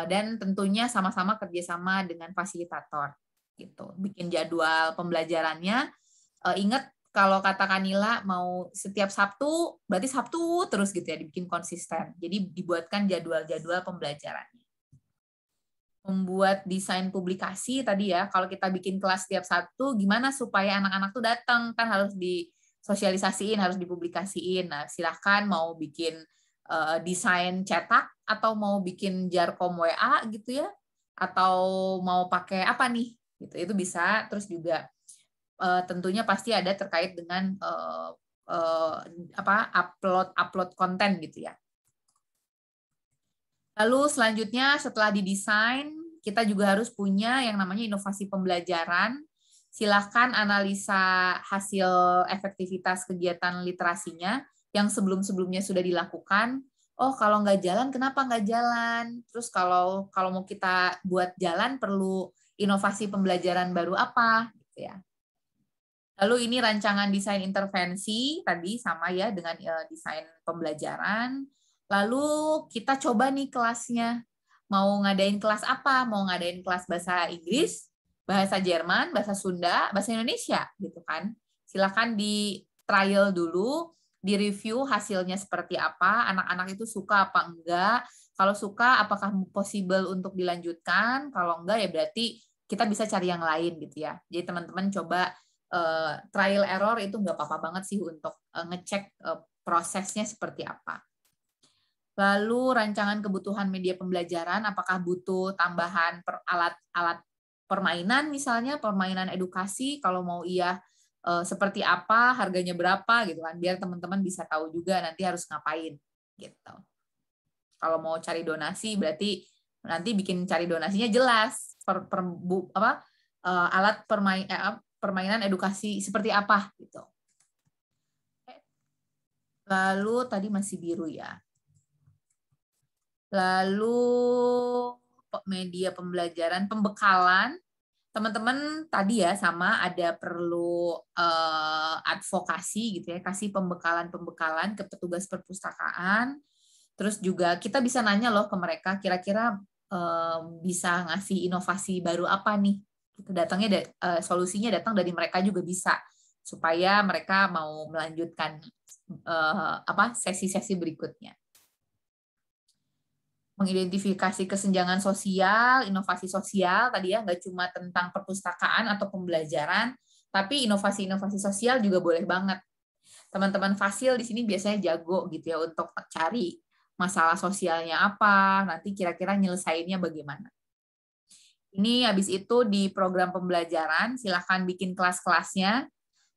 [SPEAKER 1] Dan tentunya sama-sama kerjasama dengan fasilitator gitu, bikin jadwal pembelajarannya. Ingat kalau kata Kanila mau setiap Sabtu berarti Sabtu terus gitu ya, dibikin konsisten, jadi dibuatkan jadwal-jadwal pembelajarannya. Membuat desain publikasi tadi ya, kalau kita bikin kelas setiap Sabtu gimana supaya anak-anak tuh datang, kan harus disosialisasiin, harus dipublikasiin. Nah silahkan mau bikin desain cetak atau mau bikin jarkom WA gitu ya, atau mau pakai apa nih gitu, itu bisa. Terus juga tentunya pasti ada terkait dengan upload konten gitu ya. Lalu selanjutnya setelah didesain, kita juga harus punya yang namanya inovasi pembelajaran. Silahkan analisa hasil efektivitas kegiatan literasinya yang sebelum-sebelumnya sudah dilakukan. Oh, kalau nggak jalan, kenapa nggak jalan? Terus kalau mau kita buat jalan, perlu inovasi pembelajaran baru apa? Gitu ya. Lalu ini rancangan desain intervensi, tadi sama ya dengan desain pembelajaran. Lalu kita coba nih kelasnya. Mau ngadain kelas apa? Mau ngadain kelas bahasa Inggris, bahasa Jerman, bahasa Sunda, bahasa Indonesia, gitu kan. Silakan di trial dulu, di-review hasilnya seperti apa, anak-anak itu suka apa enggak, kalau suka apakah possible untuk dilanjutkan, kalau enggak ya berarti kita bisa cari yang lain gitu ya. Jadi teman-teman coba trial error itu enggak apa-apa banget sih untuk ngecek prosesnya seperti apa. Lalu rancangan kebutuhan media pembelajaran, apakah butuh tambahan alat permainan misalnya, permainan edukasi, kalau mau iya seperti apa, harganya berapa gitu kan, biar teman-teman bisa tahu juga nanti harus ngapain gitu. Kalau mau cari donasi berarti nanti bikin cari donasinya jelas, alat permainan edukasi seperti apa gitu. Lalu tadi masih biru ya. Lalu media pembelajaran, pembekalan, teman-teman tadi ya sama ada perlu advokasi gitu ya, kasih pembekalan ke petugas perpustakaan. Terus juga kita bisa nanya loh ke mereka, kira-kira bisa ngasih inovasi baru apa nih? Gitu, datangnya solusinya datang dari mereka juga bisa, supaya mereka mau melanjutkan sesi-sesi berikutnya. Mengidentifikasi kesenjangan sosial, inovasi sosial tadi ya, nggak cuma tentang perpustakaan atau pembelajaran, tapi inovasi-inovasi sosial juga boleh banget. Teman-teman Fasil di sini biasanya jago gitu ya untuk cari masalah sosialnya apa, nanti kira-kira nyelesainnya bagaimana. Ini habis itu di program pembelajaran, silahkan bikin kelas-kelasnya.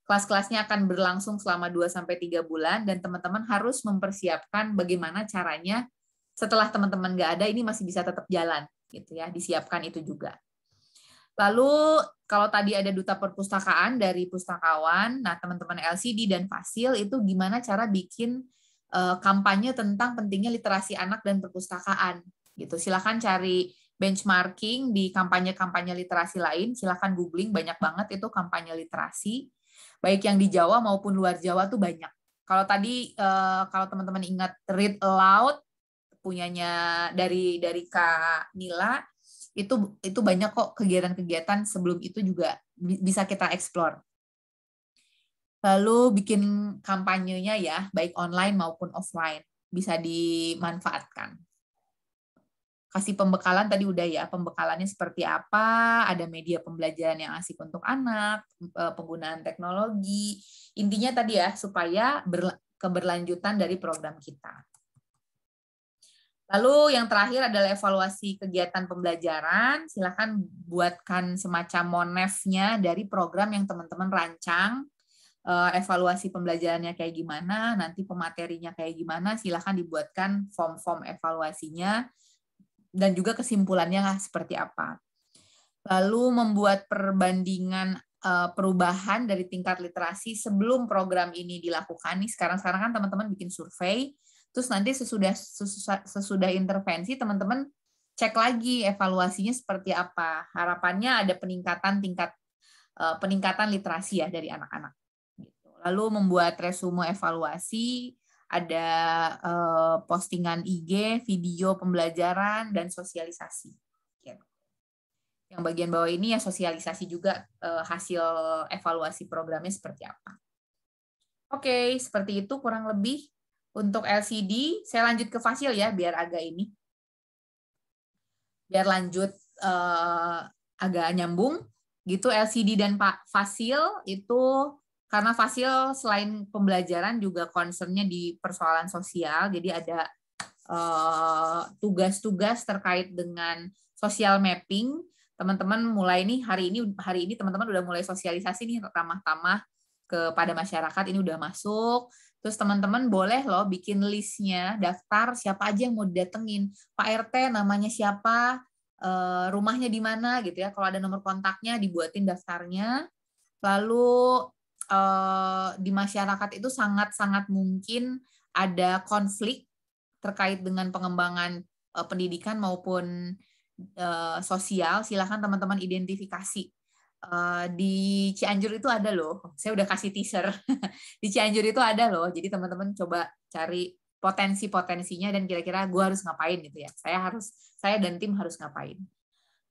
[SPEAKER 1] Kelas-kelasnya akan berlangsung selama 2-3 bulan, dan teman-teman harus mempersiapkan bagaimana caranya setelah teman-teman nggak ada, ini masih bisa tetap jalan, gitu ya, disiapkan itu juga. Lalu, kalau tadi ada duta perpustakaan dari pustakawan, nah teman-teman LCD dan Fasil itu gimana cara bikin kampanye tentang pentingnya literasi anak dan perpustakaan, gitu. Silakan cari benchmarking di kampanye-kampanye literasi lain, silakan googling, banyak banget itu kampanye literasi, baik yang di Jawa maupun luar Jawa tuh banyak. Kalau tadi, kalau teman-teman ingat Read Aloud, punyanya dari Kak Nila, itu banyak kok kegiatan-kegiatan sebelum itu juga bisa kita explore. Lalu bikin kampanyenya ya, baik online maupun offline, bisa dimanfaatkan. Kasih pembekalan tadi udah ya, pembekalannya seperti apa, ada media pembelajaran yang asik untuk anak, penggunaan teknologi, intinya tadi ya, supaya keberlanjutan dari program kita. Lalu yang terakhir adalah evaluasi kegiatan pembelajaran. Silakan buatkan semacam monef-nya dari program yang teman-teman rancang. Evaluasi pembelajarannya kayak gimana, nanti pematerinya kayak gimana, silakan dibuatkan form-form evaluasinya, dan juga kesimpulannya seperti apa. Lalu membuat perbandingan perubahan dari tingkat literasi sebelum program ini dilakukan. Nih sekarang kan teman-teman bikin survei, terus nanti sesudah intervensi teman-teman cek lagi evaluasinya seperti apa. Harapannya ada peningkatan literasi ya dari anak-anak. Lalu membuat resume evaluasi, ada postingan IG, video pembelajaran, dan sosialisasi. Yang bagian bawah ini ya sosialisasi juga hasil evaluasi programnya seperti apa. Oke, seperti itu kurang lebih. Untuk LCD, saya lanjut ke Fasil ya, biar agak ini. Biar lanjut agak nyambung. Gitu, LCD dan Fasil itu, karena Fasil selain pembelajaran juga concern-nya di persoalan sosial, jadi ada tugas-tugas terkait dengan social mapping. Teman-teman mulai nih, hari ini teman-teman udah mulai sosialisasi nih, ramah-tamah kepada masyarakat, ini udah masuk. Terus teman-teman boleh loh bikin listnya, daftar siapa aja yang mau didatengin. Pak RT namanya siapa, rumahnya di mana gitu ya. Kalau ada nomor kontaknya dibuatin daftarnya. Lalu di masyarakat itu sangat-sangat mungkin ada konflik terkait dengan pengembangan pendidikan maupun sosial. Silakan teman-teman identifikasi. Di Cianjur itu ada loh, saya udah kasih teaser. Di Cianjur itu ada loh, jadi teman-teman coba cari potensi-potensinya dan kira-kira gue harus ngapain gitu ya. Saya dan tim harus ngapain.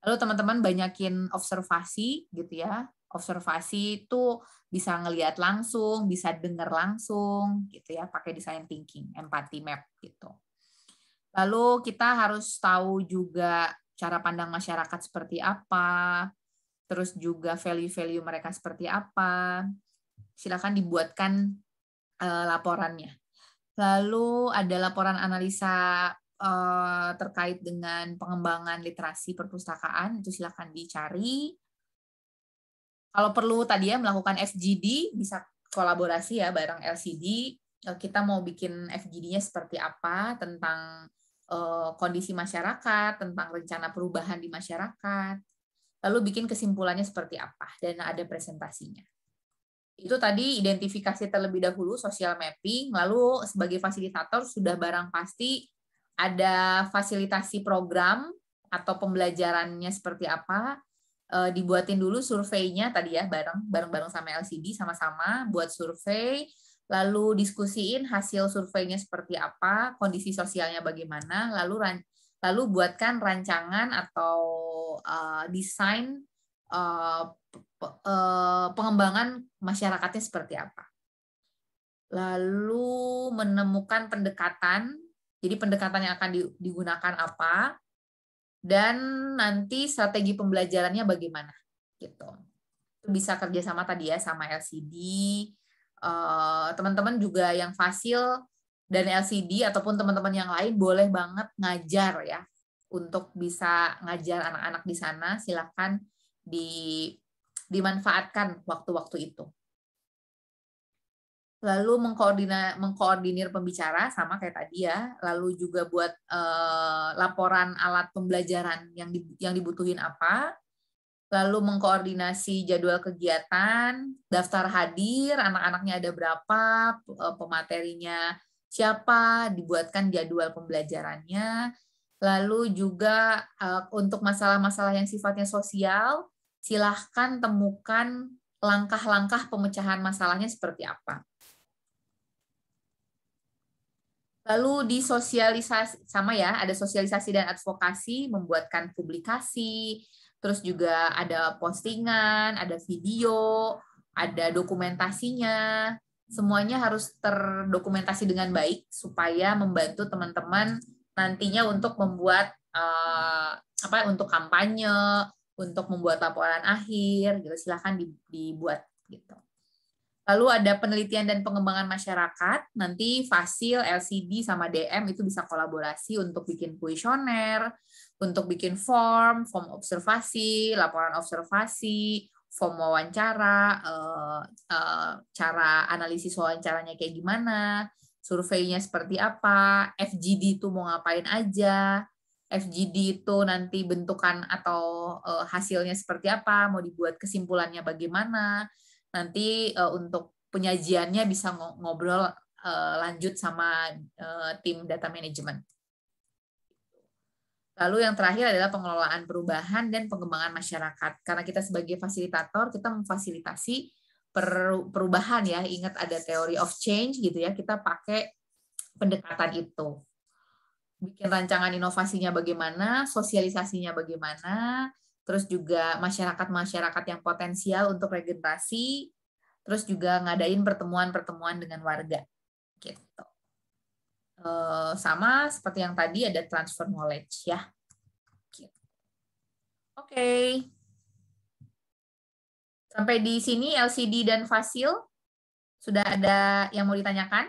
[SPEAKER 1] Lalu teman-teman banyakin observasi gitu ya. Observasi itu bisa ngelihat langsung, bisa dengar langsung gitu ya, pakai design thinking, empathy map gitu. Lalu kita harus tahu juga cara pandang masyarakat seperti apa, terus juga value-value mereka seperti apa. Silakan dibuatkan laporannya. Lalu ada laporan analisa terkait dengan pengembangan literasi perpustakaan, itu silakan dicari. Kalau perlu tadi ya melakukan FGD, bisa kolaborasi ya bareng LCD. Kita mau bikin FGD-nya seperti apa, tentang kondisi masyarakat, tentang rencana perubahan di masyarakat, lalu bikin kesimpulannya seperti apa, dan ada presentasinya. Itu tadi identifikasi terlebih dahulu, social mapping, lalu sebagai fasilitator sudah barang pasti ada fasilitasi program atau pembelajarannya seperti apa, dibuatin dulu surveinya tadi ya, bareng-bareng sama LCD, sama-sama buat survei, lalu diskusiin hasil surveinya seperti apa, kondisi sosialnya bagaimana, lalu buatkan rancangan atau desain pengembangan masyarakatnya seperti apa. Lalu menemukan pendekatan, jadi pendekatan yang akan digunakan apa, dan nanti strategi pembelajarannya bagaimana, gitu. Bisa kerjasama tadi ya sama LCD, teman-teman juga yang Fasil dan LCD ataupun teman-teman yang lain boleh banget ngajar ya, untuk bisa ngajar anak-anak di sana, silakan dimanfaatkan waktu-waktu itu. Lalu mengkoordinir pembicara sama kayak tadi ya, lalu juga buat laporan alat pembelajaran yang dibutuhin apa, lalu mengkoordinasi jadwal kegiatan, daftar hadir, anak-anaknya ada berapa, pematerinya siapa, dibuatkan jadwal pembelajarannya, lalu juga untuk masalah-masalah yang sifatnya sosial, silahkan temukan langkah-langkah pemecahan masalahnya seperti apa. Lalu disosialisasi, sama ya, ada sosialisasi dan advokasi, membuatkan publikasi, terus juga ada postingan, ada video, ada dokumentasinya, semuanya harus terdokumentasi dengan baik, supaya membantu teman-teman nantinya untuk membuat, untuk kampanye, untuk membuat laporan akhir, gitu. Silahkan dibuat, gitu. Lalu ada penelitian dan pengembangan masyarakat, nanti Fasil, LCD, sama DM itu bisa kolaborasi untuk bikin kuesioner, untuk bikin form observasi, laporan observasi, form wawancara, cara analisis wawancaranya kayak gimana, surveinya seperti apa, FGD itu mau ngapain aja, FGD itu nanti bentukan atau hasilnya seperti apa, mau dibuat kesimpulannya bagaimana. Nanti untuk penyajiannya bisa ngobrol lanjut sama tim data management. Lalu yang terakhir adalah pengelolaan perubahan dan pengembangan masyarakat. Karena kita sebagai fasilitator, kita memfasilitasi perubahan ya. Ingat ada theory of change gitu ya. Kita pakai pendekatan itu. Bikin rancangan inovasinya bagaimana, sosialisasinya bagaimana, terus juga masyarakat-masyarakat yang potensial untuk regenerasi, terus juga ngadain pertemuan-pertemuan dengan warga, gitu. Sama seperti yang tadi ada transfer knowledge ya. Gitu. Oke. Sampai di sini LCD dan Fasil sudah ada yang mau ditanyakan?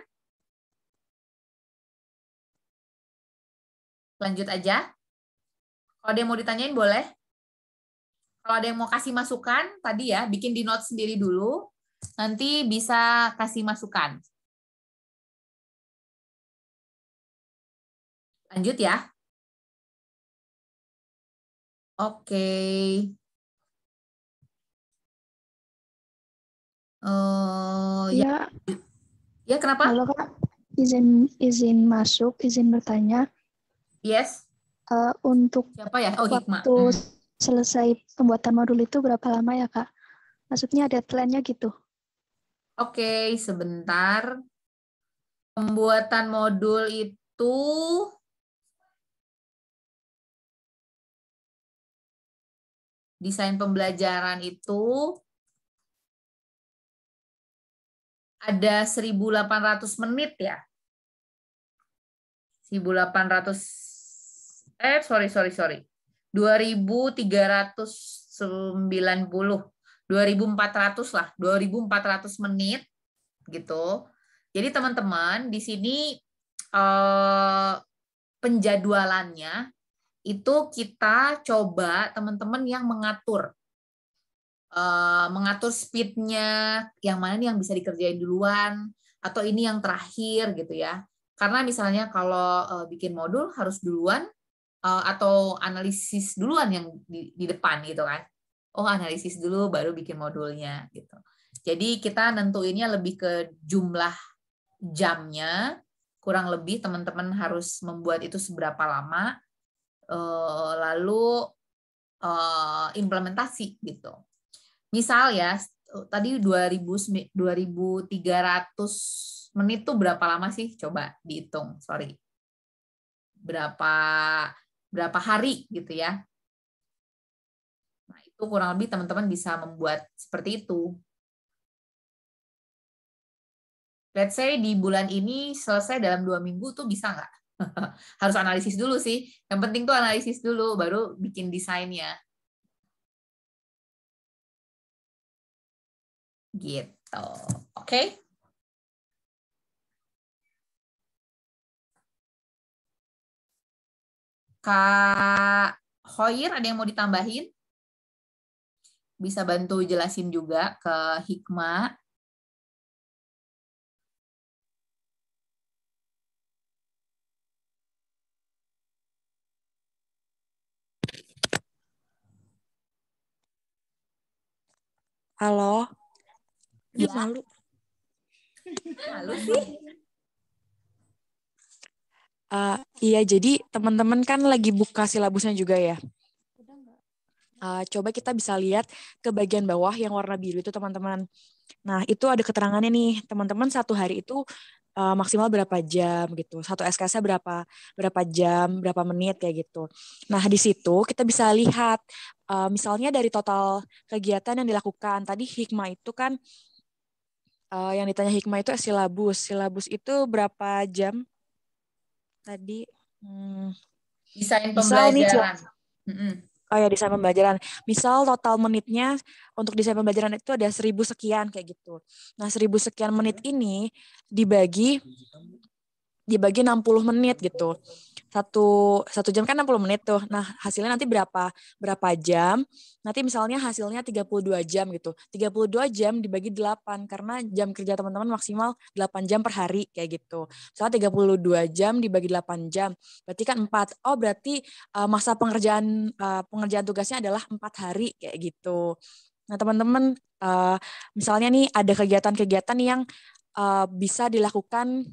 [SPEAKER 1] Lanjut aja. Kalau ada yang mau ditanyain boleh. Kalau ada yang mau kasih masukan, tadi ya, bikin di notes sendiri dulu, nanti bisa kasih masukan. Lanjut ya. Oke.
[SPEAKER 4] Ya.
[SPEAKER 1] Ya, kenapa?
[SPEAKER 4] Halo Kak, izin masuk, izin bertanya.
[SPEAKER 1] Yes.
[SPEAKER 4] Untuk
[SPEAKER 1] siapa ya? Oh,
[SPEAKER 4] waktu selesai pembuatan modul itu berapa lama ya Kak? Maksudnya deadline-nya gitu.
[SPEAKER 1] Oke, sebentar. Pembuatan modul itu desain pembelajaran itu ada 1.800 menit ya. 2.390. 2.400 lah, 2.400 menit gitu. Jadi teman-teman di sini penjadwalannya itu kita coba teman-teman yang mengatur speednya, yang mana nih yang bisa dikerjain duluan atau ini yang terakhir gitu ya. Karena misalnya kalau bikin modul harus duluan atau analisis duluan yang di depan gitu kan. Oh, analisis dulu baru bikin modulnya gitu. Jadi kita nentuinnya lebih ke jumlah jamnya, kurang lebih teman-teman harus membuat itu seberapa lama, lalu implementasi gitu. Misal ya, tadi 2.300 menit tuh berapa lama sih? Coba dihitung, sorry. Berapa hari gitu ya. Nah, itu kurang lebih teman-teman bisa membuat seperti itu. Let's say di bulan ini selesai dalam 2 minggu tuh bisa nggak? Harus analisis dulu sih. Yang penting tuh analisis dulu, baru bikin desainnya. Gitu. Oke? Kak Hoir, ada yang mau ditambahin? Bisa bantu jelasin juga ke Hikmah.
[SPEAKER 5] Halo.
[SPEAKER 1] Ya.
[SPEAKER 5] Malu.
[SPEAKER 1] Malu sih.
[SPEAKER 5] Iya, jadi teman-teman kan lagi buka silabusnya juga ya. Coba kita bisa lihat ke bagian bawah yang warna biru itu teman-teman. Nah, itu ada keterangannya nih, teman-teman satu hari itu maksimal berapa jam gitu. Satu SKS-nya berapa jam, berapa menit kayak gitu. Nah, di situ kita bisa lihat misalnya dari total kegiatan yang dilakukan. Tadi Hikmah itu kan yang ditanya Hikmah itu silabus. Silabus itu berapa jam? Tadi
[SPEAKER 1] Desain
[SPEAKER 5] misal
[SPEAKER 1] pembelajaran.
[SPEAKER 5] Oh ya, desain pembelajaran. Misal total menitnya untuk desain pembelajaran itu ada 1.000 sekian kayak gitu. Nah, 1.000 sekian menit ini dibagi 60 menit gitu. Satu jam kan 60 menit tuh. Nah, hasilnya nanti berapa jam? Nanti misalnya hasilnya 32 jam gitu. 32 jam dibagi 8 karena jam kerja teman-teman maksimal 8 jam per hari kayak gitu. Misalnya 32 jam dibagi 8 jam. Berarti kan 4. Oh, berarti masa pengerjaan tugasnya adalah 4 hari kayak gitu. Nah, teman-teman misalnya nih ada kegiatan-kegiatan yang bisa dilakukan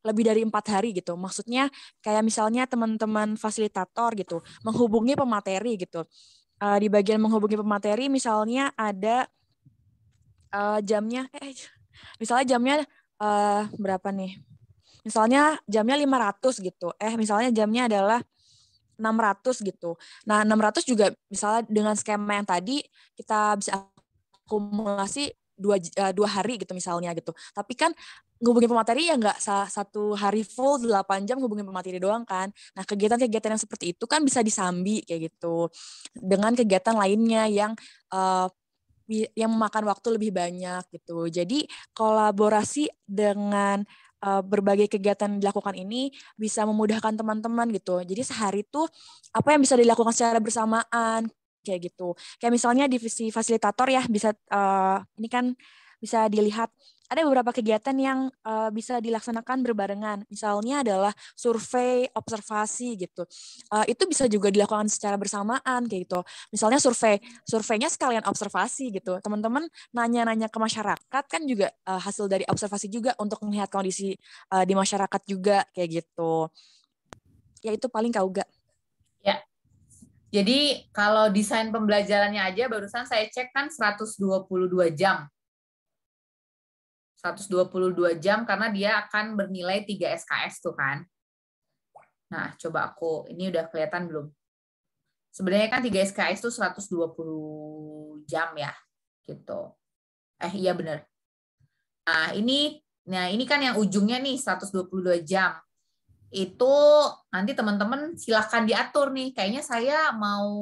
[SPEAKER 5] lebih dari 4 hari gitu. Maksudnya kayak misalnya teman-teman fasilitator gitu, menghubungi pemateri gitu. Di bagian menghubungi pemateri misalnya ada jamnya, misalnya jamnya berapa nih? Misalnya jamnya 500 gitu. Misalnya jamnya adalah 600 gitu. Nah, 600 juga misalnya dengan skema yang tadi kita bisa akumulasi 2 hari gitu misalnya gitu. Tapi kan ngubungin pemateri ya nggak satu hari full 8 jam ngubungin pemateri doang kan. Nah, kegiatan-kegiatan yang seperti itu kan bisa disambi kayak gitu. Dengan kegiatan lainnya yang memakan waktu lebih banyak gitu. Jadi kolaborasi dengan berbagai kegiatan yang dilakukan ini bisa memudahkan teman-teman gitu. Jadi sehari itu apa yang bisa dilakukan secara bersamaan kayak gitu. Kayak misalnya divisi fasilitator ya bisa ini kan bisa dilihat ada beberapa kegiatan yang bisa dilaksanakan berbarengan. Misalnya adalah survei, observasi gitu. Itu bisa juga dilakukan secara bersamaan kayak gitu. Misalnya surveinya sekalian observasi gitu. Teman-teman nanya-nanya ke masyarakat kan juga hasil dari observasi juga untuk melihat kondisi di masyarakat juga kayak gitu. Ya itu paling Kak Uga.
[SPEAKER 1] Ya. Jadi kalau desain pembelajarannya aja barusan saya cek kan 122 jam. 122 jam karena dia akan bernilai 3 SKS tuh kan. Nah, coba ini udah kelihatan belum? Sebenarnya kan 3 SKS tuh 120 jam ya, gitu. Iya benar. Nah, ini kan yang ujungnya nih 122 jam. Itu nanti teman-teman silakan diatur nih. Kayaknya saya mau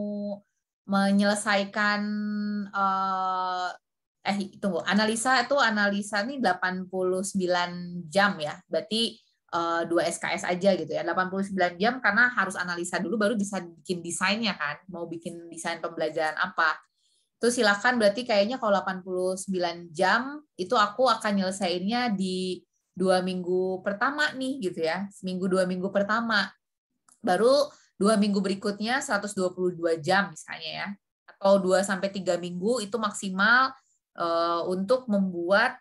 [SPEAKER 1] menyelesaikan tunggu, analisa nih 89 jam ya. Berarti 2 SKS aja gitu ya. 89 jam karena harus analisa dulu baru bisa bikin desainnya kan. Mau bikin desain pembelajaran apa. Itu silakan, berarti kayaknya kalau 89 jam itu aku akan nyelesainnya di 2 minggu pertama nih gitu ya. Seminggu 2 minggu pertama. Baru 2 minggu berikutnya 122 jam misalnya ya. Atau 2-3 minggu itu maksimal untuk membuat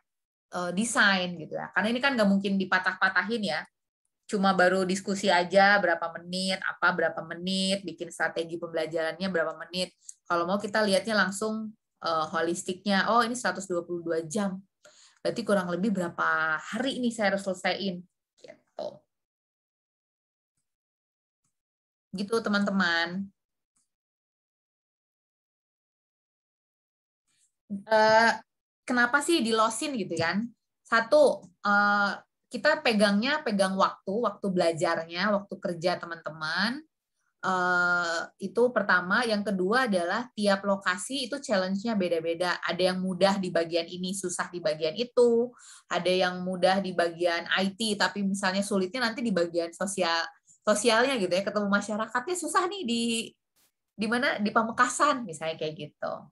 [SPEAKER 1] desain gitu ya. Karena ini kan nggak mungkin dipatah-patahin ya. Cuma baru diskusi aja berapa menit, bikin strategi pembelajarannya berapa menit. Kalau mau kita lihatnya langsung holistiknya. Oh, ini 122 jam. Berarti kurang lebih berapa hari ini saya harus selesaiin. Gitu. Gitu teman-teman. Kenapa sih di-losin gitu kan? Satu, kita pegang waktu belajarnya, waktu kerja teman-teman. Itu pertama. Yang kedua adalah tiap lokasi itu challenge-nya beda-beda. Ada yang mudah di bagian ini, susah di bagian itu. Ada yang mudah di bagian IT, tapi misalnya sulitnya nanti di bagian sosialnya gitu ya. Ketemu masyarakatnya susah nih di mana? Di Pamekasan misalnya kayak gitu.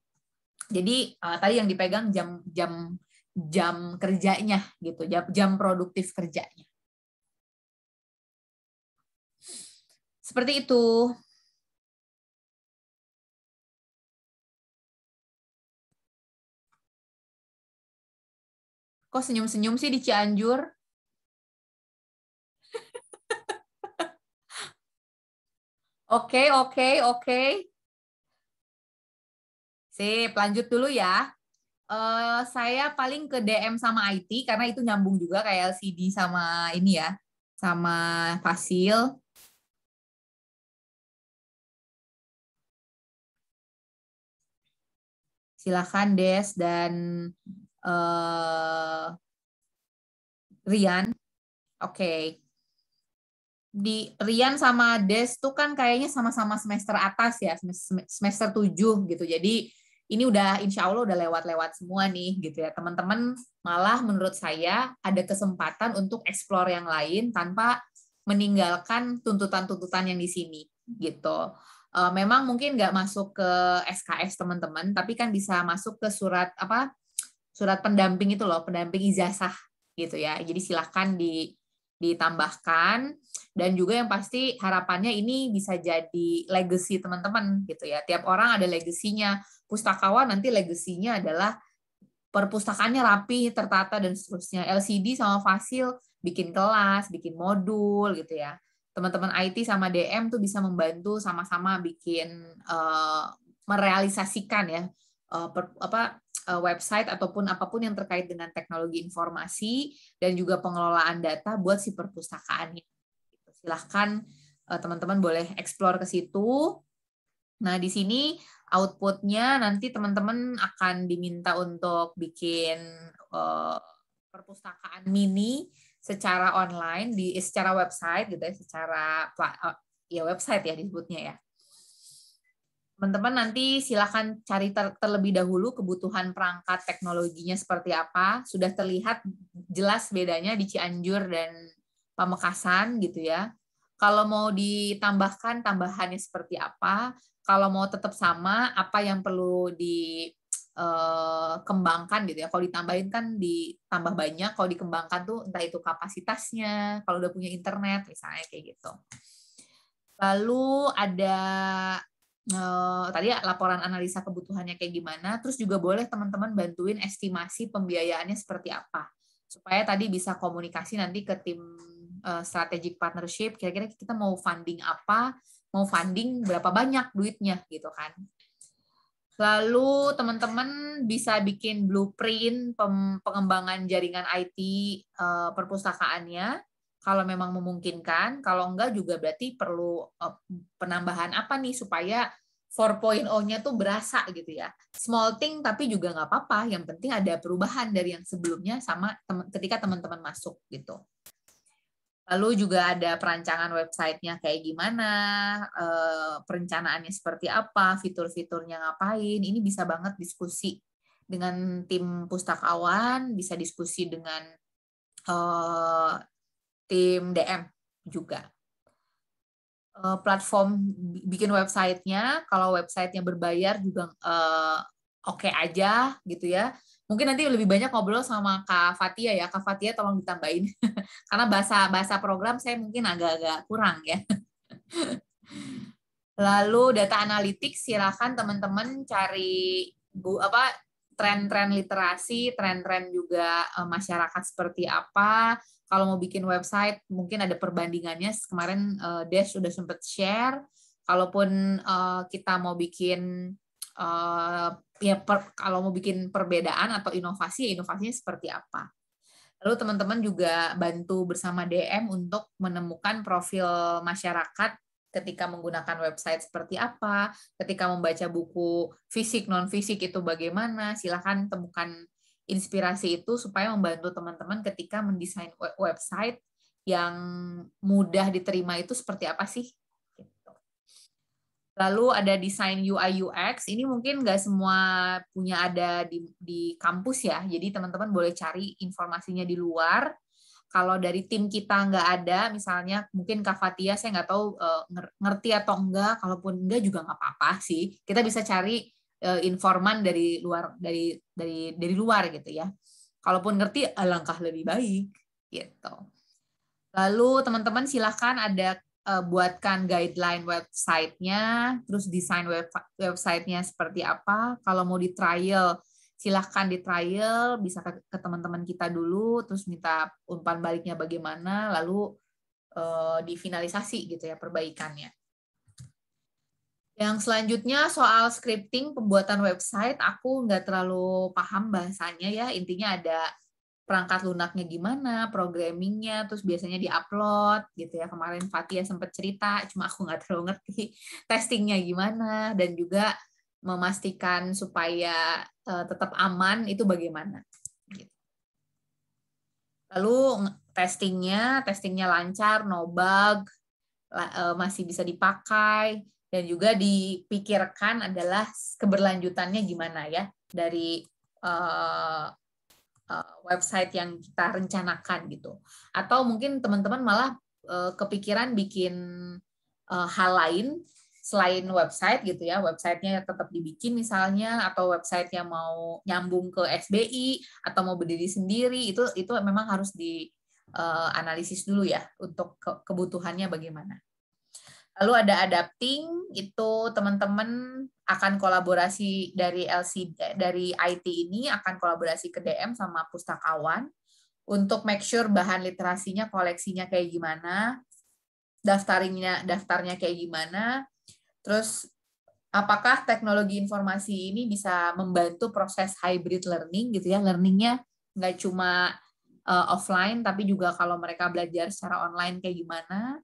[SPEAKER 1] Jadi tadi yang dipegang jam kerjanya gitu, jam produktif kerjanya. Seperti itu. Kok senyum-senyum sih di Cianjur? Oke. Sip, lanjut dulu ya. Saya paling ke DM sama IT karena itu nyambung juga kayak LCD sama ini ya, sama Fasil. Silakan Des dan Rian. Oke. Di Rian sama Des tuh kan kayaknya sama-sama semester atas ya, semester 7 gitu. Jadi ini udah insya Allah udah lewat-lewat semua nih gitu ya. Teman-teman malah menurut saya ada kesempatan untuk explore yang lain tanpa meninggalkan tuntutan-tuntutan yang di sini gitu. Memang mungkin nggak masuk ke SKS teman-teman, tapi kan bisa masuk ke surat pendamping itu loh, pendamping ijazah gitu ya. Jadi silahkan ditambahkan. Dan juga yang pasti harapannya ini bisa jadi legacy teman-teman gitu ya. Tiap orang ada legasinya. Pustakawan nanti legasinya adalah perpustakaannya rapi, tertata dan seterusnya. LCD sama Fasil bikin kelas, bikin modul gitu ya. Teman-teman IT sama DM tuh bisa membantu sama-sama bikin merealisasikan ya website ataupun apapun yang terkait dengan teknologi informasi dan juga pengelolaan data buat si perpustakaannya. Silahkan teman-teman boleh explore ke situ. Nah, di sini output-nya nanti teman-teman akan diminta untuk bikin perpustakaan mini secara online, secara website gitu ya, secara website ya disebutnya ya. Teman-teman nanti silahkan cari terlebih dahulu kebutuhan perangkat teknologinya seperti apa. Sudah terlihat jelas bedanya di Cianjur dan Pamekasan gitu ya. Kalau mau ditambahkan tambahannya seperti apa, kalau mau tetap sama apa yang perlu dikembangkan gitu ya. Kalau ditambahin kan ditambah banyak, kalau dikembangkan tuh entah itu kapasitasnya, kalau udah punya internet misalnya kayak gitu. Lalu ada tadi laporan analisa kebutuhannya kayak gimana, terus juga boleh teman-teman bantuin estimasi pembiayaannya seperti apa. Supaya tadi bisa komunikasi nanti ke tim strategic partnership, kira-kira kita mau funding apa, mau funding berapa banyak duitnya gitu kan. Lalu teman-teman bisa bikin blueprint pengembangan jaringan IT perpustakaannya kalau memang memungkinkan, kalau enggak juga berarti perlu penambahan apa nih supaya 4.0-nya tuh berasa gitu ya. Small thing tapi juga nggak apa-apa, yang penting ada perubahan dari yang sebelumnya sama ketika teman-teman masuk gitu. Lalu juga ada perancangan websitenya kayak gimana, perencanaannya seperti apa, fitur-fiturnya ngapain, ini bisa banget diskusi dengan tim pustakawan, bisa diskusi dengan tim DM juga. Platform bikin websitenya, kalau websitenya berbayar juga oke aja gitu ya. Mungkin nanti lebih banyak ngobrol sama Kak Fatia ya. Kak Fatia tolong ditambahin karena bahasa program saya mungkin agak-agak kurang ya. Lalu data analytics, silakan teman-teman cari tren-tren literasi, tren-tren juga masyarakat seperti apa. Kalau mau bikin website, mungkin ada perbandingannya. Kemarin Des sudah sempat share. Kalaupun kita mau bikin kalau mau bikin perbedaan atau inovasi, inovasinya seperti apa. Lalu teman-teman juga bantu bersama DM untuk menemukan profil masyarakat ketika menggunakan website seperti apa, ketika membaca buku fisik, non-fisik itu bagaimana. Silakan temukan inspirasi itu supaya membantu teman-teman ketika mendesain website yang mudah diterima itu seperti apa sih. Lalu ada desain UI UX, ini mungkin nggak semua punya ada di kampus ya, jadi teman-teman boleh cari informasinya di luar. Kalau dari tim kita nggak ada, misalnya mungkin Kak Fatia, saya nggak tahu ngerti atau enggak, kalaupun enggak juga nggak apa-apa sih. Kita bisa cari informan dari luar dari luar gitu ya. Kalaupun ngerti, alangkah lebih baik gitu. Lalu teman-teman silakan ada buatkan guideline website-nya, terus desain website-nya seperti apa. Kalau mau di trial, silahkan di trial, bisa ke teman-teman kita dulu, terus minta umpan baliknya bagaimana, lalu difinalisasi gitu ya perbaikannya. Yang selanjutnya soal scripting pembuatan website, aku nggak terlalu paham bahasanya ya, intinya ada perangkat lunaknya gimana, programmingnya, terus biasanya di-upload gitu ya. Kemarin Fatia sempat cerita, cuma aku nggak terlalu ngerti testingnya gimana, dan juga memastikan supaya tetap aman itu bagaimana. Lalu testingnya lancar, no bug, masih bisa dipakai, dan juga dipikirkan adalah keberlanjutannya gimana ya dari website yang kita rencanakan gitu. Atau mungkin teman-teman malah kepikiran bikin hal lain selain website gitu ya, websitenya tetap dibikin misalnya, atau websitenya mau nyambung ke SBI atau mau berdiri sendiri, itu memang harus dianalisis dulu ya untuk kebutuhannya bagaimana. Lalu ada adapting, itu teman-teman akan kolaborasi dari IT ini akan kolaborasi ke DM sama pustakawan untuk make sure bahan literasinya, koleksinya kayak gimana, daftarnya kayak gimana. Terus apakah teknologi informasi ini bisa membantu proses hybrid learning gitu ya, learningnya nggak cuma offline tapi juga kalau mereka belajar secara online kayak gimana.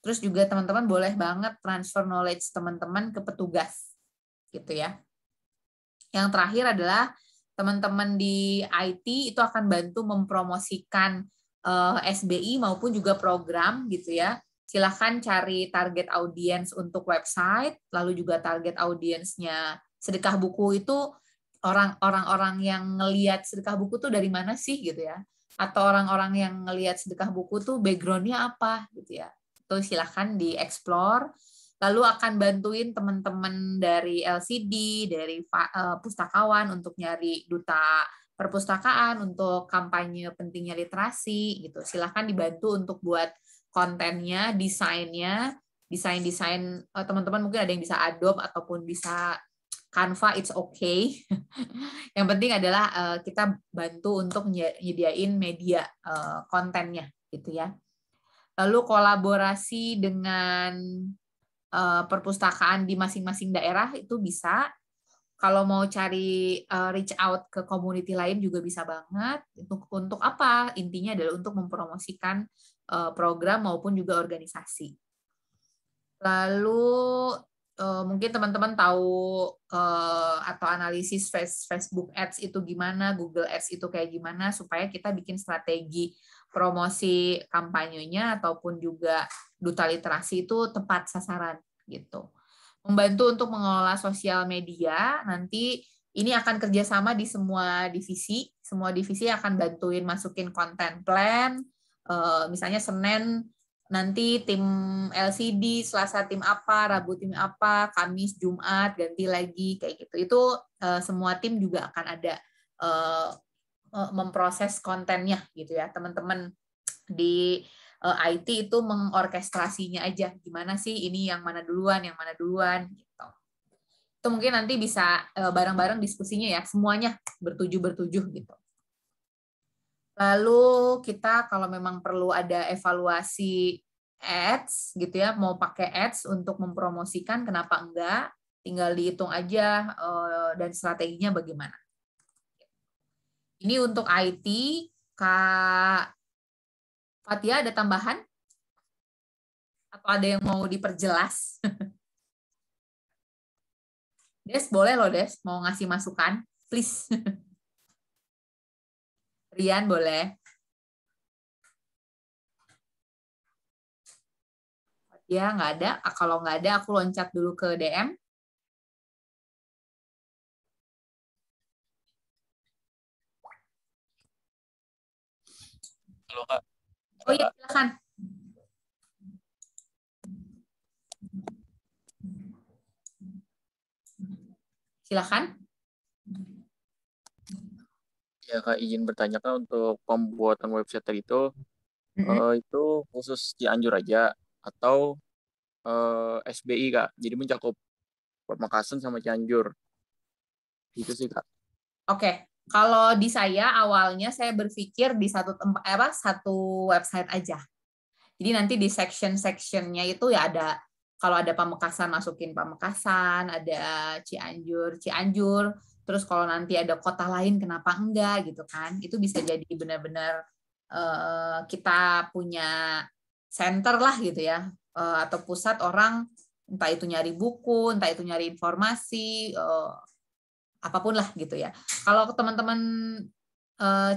[SPEAKER 1] Terus juga teman-teman boleh banget transfer knowledge teman-teman ke petugas gitu ya. Yang terakhir adalah teman-teman di IT itu akan bantu mempromosikan SBI maupun juga program gitu ya. Silahkan cari target audience untuk website, lalu juga target audience-nya sedekah buku itu orang-orang yang ngelihat sedekah buku tuh dari mana sih gitu ya. Atau orang-orang yang ngelihat sedekah buku tuh background-nya apa gitu ya. Itu silahkan di-explore. Lalu akan bantuin teman-teman dari LCD, dari pustakawan untuk nyari duta perpustakaan, untuk kampanye pentingnya literasi gitu. Silahkan dibantu untuk buat kontennya, desainnya, desain teman-teman mungkin ada yang bisa Adobe ataupun bisa Canva, it's okay. Yang penting adalah kita bantu untuk menyediain media kontennya gitu ya. Lalu kolaborasi dengan perpustakaan di masing-masing daerah itu bisa. Kalau mau cari reach out ke community lain juga bisa banget. Untuk apa? Intinya adalah untuk mempromosikan program maupun juga organisasi. Lalu mungkin teman-teman tahu atau analisis Facebook Ads itu gimana, Google Ads itu kayak gimana, supaya kita bikin strategi promosi kampanyenya ataupun juga duta literasi itu tepat sasaran gitu. Membantu untuk mengelola sosial media, nanti Ini akan kerjasama di semua divisi. Semua divisi akan bantuin masukin konten plan. Misalnya Senin nanti tim LCD, Selasa tim apa, Rabu tim apa, Kamis, Jumat ganti lagi kayak gitu. Itu semua tim juga akan ada memproses kontennya gitu ya. Teman-teman di IT itu mengorkestrasinya aja. Gimana sih ini yang mana duluan gitu. Itu mungkin nanti bisa bareng-bareng diskusinya ya, semuanya bertujuh gitu. Lalu kita kalau memang perlu ada evaluasi ads gitu ya, mau pakai ads untuk mempromosikan, kenapa enggak? Tinggal dihitung aja dan strateginya bagaimana. Ini untuk IT, Kak Fatia ada tambahan? Atau ada yang mau diperjelas? Des, boleh loh Des, mau ngasih masukan, please. Rian, boleh. Ya, nggak ada. Kalau nggak ada, aku loncat dulu ke DM.
[SPEAKER 9] Halo, Kak.
[SPEAKER 1] Oh iya, silakan. Silakan.
[SPEAKER 9] Ya, Kak, izin bertanya, Kak, untuk pembuatan website itu, itu khusus Cianjur aja atau SBI, Kak? Jadi mencakup Pamekasan sama Cianjur. Itu sih, Kak.
[SPEAKER 1] Oke. Kalau di saya awalnya saya berpikir di satu website aja. Jadi nanti di section-sectionnya itu ya ada, kalau ada Pamekasan masukin Pamekasan, ada Cianjur, terus kalau nanti ada kota lain kenapa enggak gitu kan. Itu bisa jadi benar-benar kita punya center lah gitu ya, atau pusat orang entah itu nyari buku, entah itu nyari informasi, apapun lah gitu ya. Kalau teman-teman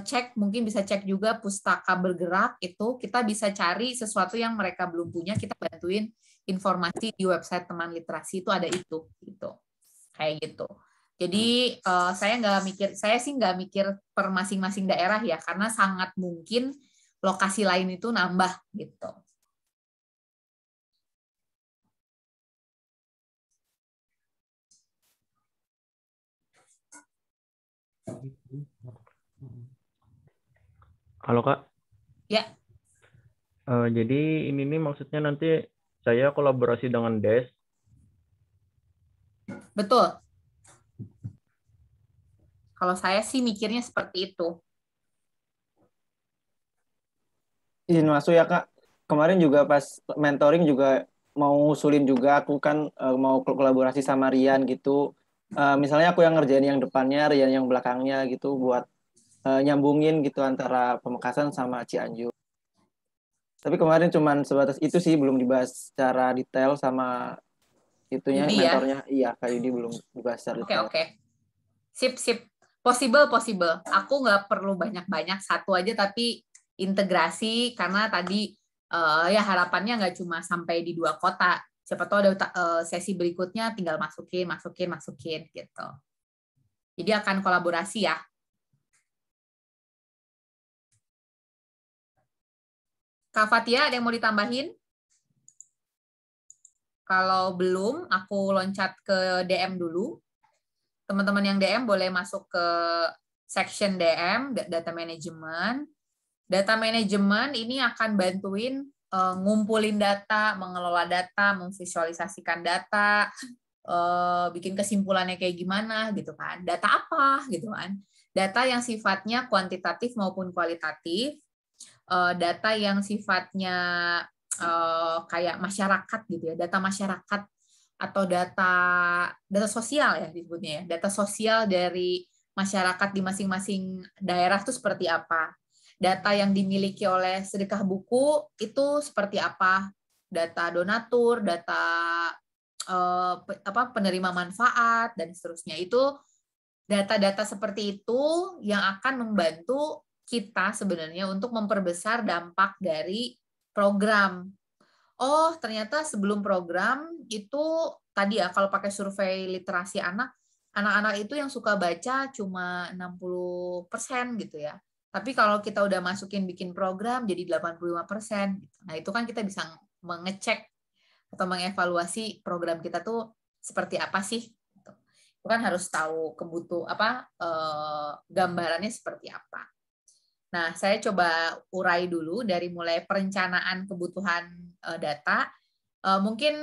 [SPEAKER 1] cek, mungkin bisa cek juga Pustaka Bergerak, itu kita bisa cari sesuatu yang mereka belum punya, kita bantuin informasi di website Teman Literasi itu ada itu gitu. Kayak gitu. Jadi saya sih nggak mikir per masing-masing daerah ya, karena sangat mungkin lokasi lain itu nambah gitu.
[SPEAKER 10] Halo Kak.
[SPEAKER 1] Ya.
[SPEAKER 10] Jadi ini nih maksudnya nanti saya kolaborasi dengan Des.
[SPEAKER 1] Betul. Kalau saya sih mikirnya seperti itu.
[SPEAKER 8] Izin masuk ya Kak. Kemarin juga pas mentoring juga mau ngusulin juga, aku kan mau kolaborasi sama Rian gitu. Misalnya aku yang ngerjain yang depannya, Rian yang belakangnya gitu, buat nyambungin gitu antara Pamekasan sama Cianjur. Tapi kemarin cuman sebatas itu sih, belum dibahas secara detail sama itunya
[SPEAKER 1] Yudi
[SPEAKER 8] mentornya.
[SPEAKER 1] Ya?
[SPEAKER 8] Iya, Kak Yudi belum dibahas secara detail.
[SPEAKER 1] Oke. Sip. Possible. Aku nggak perlu banyak-banyak, satu aja tapi integrasi, karena tadi ya harapannya nggak cuma sampai di 2 kota. Siapa tahu ada sesi berikutnya tinggal masukin gitu. Jadi akan kolaborasi ya. Kak Fatia, ada yang mau ditambahin? Kalau belum, aku loncat ke DM dulu. Teman-teman yang DM boleh masuk ke section DM, data management. Data management ini akan bantuin ngumpulin data, mengelola data, memvisualisasikan data, bikin kesimpulannya kayak gimana gitu kan. Data apa gitu kan. Data yang sifatnya kuantitatif maupun kualitatif. Data yang sifatnya kayak masyarakat gitu ya, data masyarakat atau data sosial ya disebutnya ya, data sosial dari masyarakat di masing-masing daerah itu seperti apa, data yang dimiliki oleh sedekah buku itu seperti apa, data donatur, data penerima manfaat dan seterusnya. Itu data-data seperti itu yang akan membantu kita sebenarnya untuk memperbesar dampak dari program. Oh, ternyata sebelum program itu tadi ya, kalau pakai survei literasi anak, anak-anak itu yang suka baca cuma 60% gitu ya. Tapi kalau kita udah masukin bikin program jadi 85%. Gitu. Nah, itu kan kita bisa mengecek atau mengevaluasi program kita tuh seperti apa sih. Gitu. Itu kan harus tahu gambarannya seperti apa. Nah, saya coba urai dulu dari mulai perencanaan kebutuhan data. Mungkin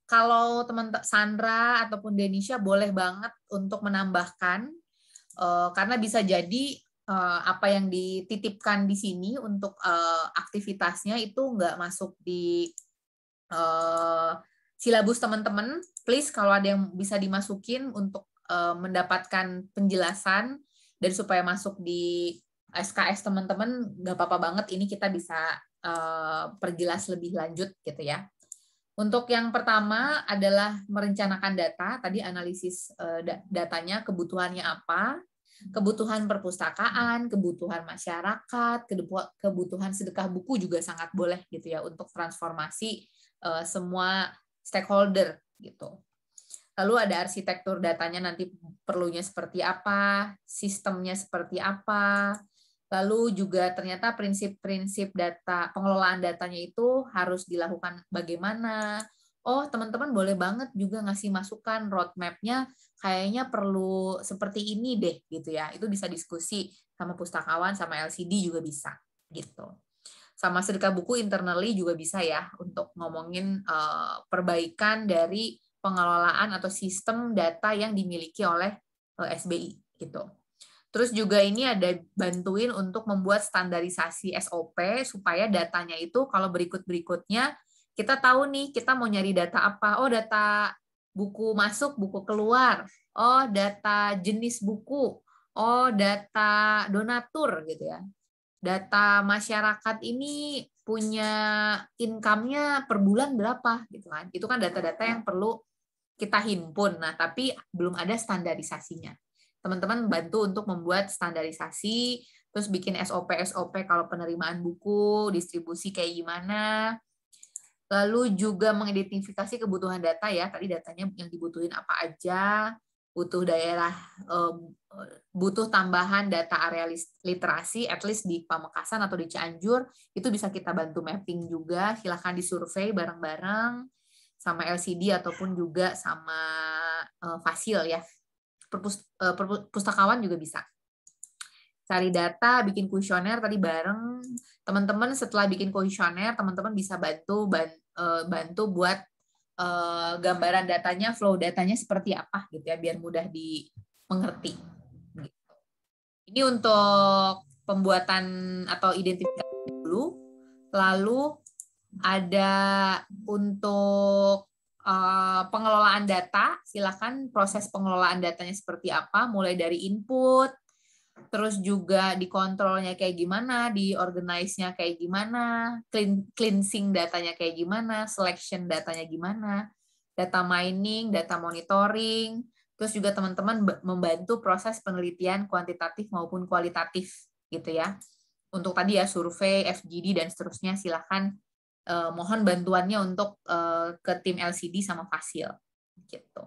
[SPEAKER 1] kalau teman Sandra ataupun Denisha boleh banget untuk menambahkan, karena bisa jadi apa yang dititipkan di sini untuk aktivitasnya itu nggak masuk di silabus teman-teman. Please kalau ada yang bisa dimasukin untuk mendapatkan penjelasan dan supaya masuk di SKS teman-teman, nggak apa-apa banget. Ini kita bisa perjelas lebih lanjut gitu ya. Untuk yang pertama adalah merencanakan data. Tadi analisis datanya, kebutuhannya apa, kebutuhan perpustakaan, kebutuhan masyarakat, kebutuhan sedekah buku juga sangat boleh gitu ya untuk transformasi semua stakeholder gitu. Lalu ada arsitektur datanya nanti perlunya seperti apa, sistemnya seperti apa. Lalu juga ternyata prinsip-prinsip data, pengelolaan datanya itu harus dilakukan bagaimana. Oh, teman-teman boleh banget juga ngasih masukan roadmap-nya kayaknya perlu seperti ini deh gitu ya. Itu bisa diskusi sama pustakawan, sama LCD juga bisa gitu. Sama sedekah buku internally juga bisa ya untuk ngomongin perbaikan dari pengelolaan atau sistem data yang dimiliki oleh SBI gitu. Terus juga ini ada bantuin untuk membuat standarisasi SOP supaya datanya itu kalau berikut-berikutnya kita tahu nih kita mau nyari data apa. Oh, data buku masuk, buku keluar. Oh, data jenis buku. Oh, data donatur gitu ya. Data masyarakat ini punya income-nya per bulan berapa gitu kan. Itu kan data-data yang perlu kita himpun. Nah, tapi belum ada standarisasinya. Teman-teman bantu untuk membuat standarisasi, terus bikin SOP kalau penerimaan buku, distribusi kayak gimana. Lalu juga mengidentifikasi kebutuhan data ya, tadi datanya yang dibutuhin apa aja, butuh daerah, butuh tambahan data area literasi, at least di Pamekasan atau di Cianjur, itu bisa kita bantu mapping juga, silahkan disurvei bareng-bareng, sama LCD ataupun juga sama Fasil ya, pustakawan juga bisa. Cari data, bikin kuesioner tadi bareng. Teman-teman setelah bikin kuesioner, teman-teman bisa bantu buat gambaran datanya, flow datanya seperti apa gitu ya, biar mudah dimengerti. Gitu. Ini untuk pembuatan atau identifikasi dulu. Lalu ada untuk pengelolaan data, silakan proses pengelolaan datanya seperti apa, mulai dari input, terus juga dikontrolnya kayak gimana, diorganize-nya kayak gimana, cleansing datanya kayak gimana, selection datanya gimana, data mining, data monitoring, terus juga teman-teman membantu proses penelitian kuantitatif maupun kualitatif gitu ya. Untuk tadi ya survei, FGD dan seterusnya silakan mohon bantuannya untuk ke tim LCD sama Fasil gitu.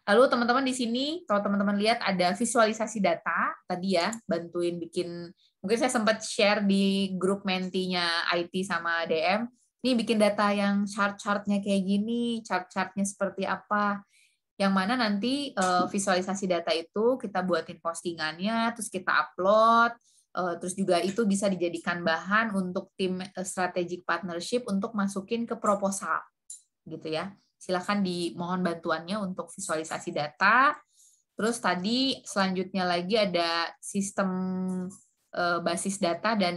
[SPEAKER 1] Lalu teman-teman di sini kalau teman-teman lihat ada visualisasi data tadi ya, bantuin bikin, mungkin saya sempat share di grup mentinya IT sama DM, ini bikin data yang chart-chartnya kayak gini, chart-chartnya seperti apa, yang mana nanti visualisasi data itu kita buatin postingannya, terus kita upload, terus juga itu bisa dijadikan bahan untuk tim strategic partnership untuk masukin ke proposal gitu ya. Silakan dimohon bantuannya untuk visualisasi data. Terus tadi selanjutnya lagi ada sistem basis data dan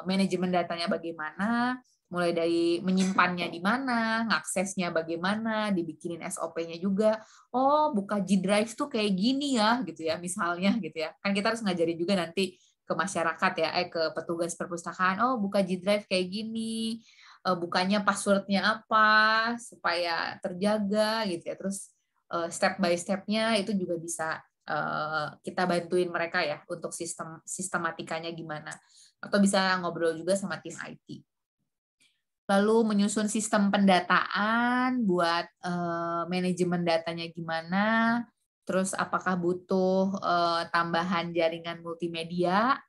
[SPEAKER 1] manajemen datanya bagaimana, mulai dari menyimpannya di mana, ngaksesnya bagaimana, dibikinin SOP-nya juga. Oh, buka G Drive tuh kayak gini ya, gitu ya, misalnya gitu ya. Kan kita harus ngajarin juga nanti ke masyarakat ya, ke petugas perpustakaan. Oh, buka G Drive kayak gini, bukanya password-nya apa supaya terjaga gitu ya. Terus step by step-nya itu juga bisa kita bantuin mereka ya untuk sistematikanya gimana. Atau bisa ngobrol juga sama tim IT. Lalu menyusun sistem pendataan buat manajemen datanya gimana, terus apakah butuh tambahan jaringan multimedia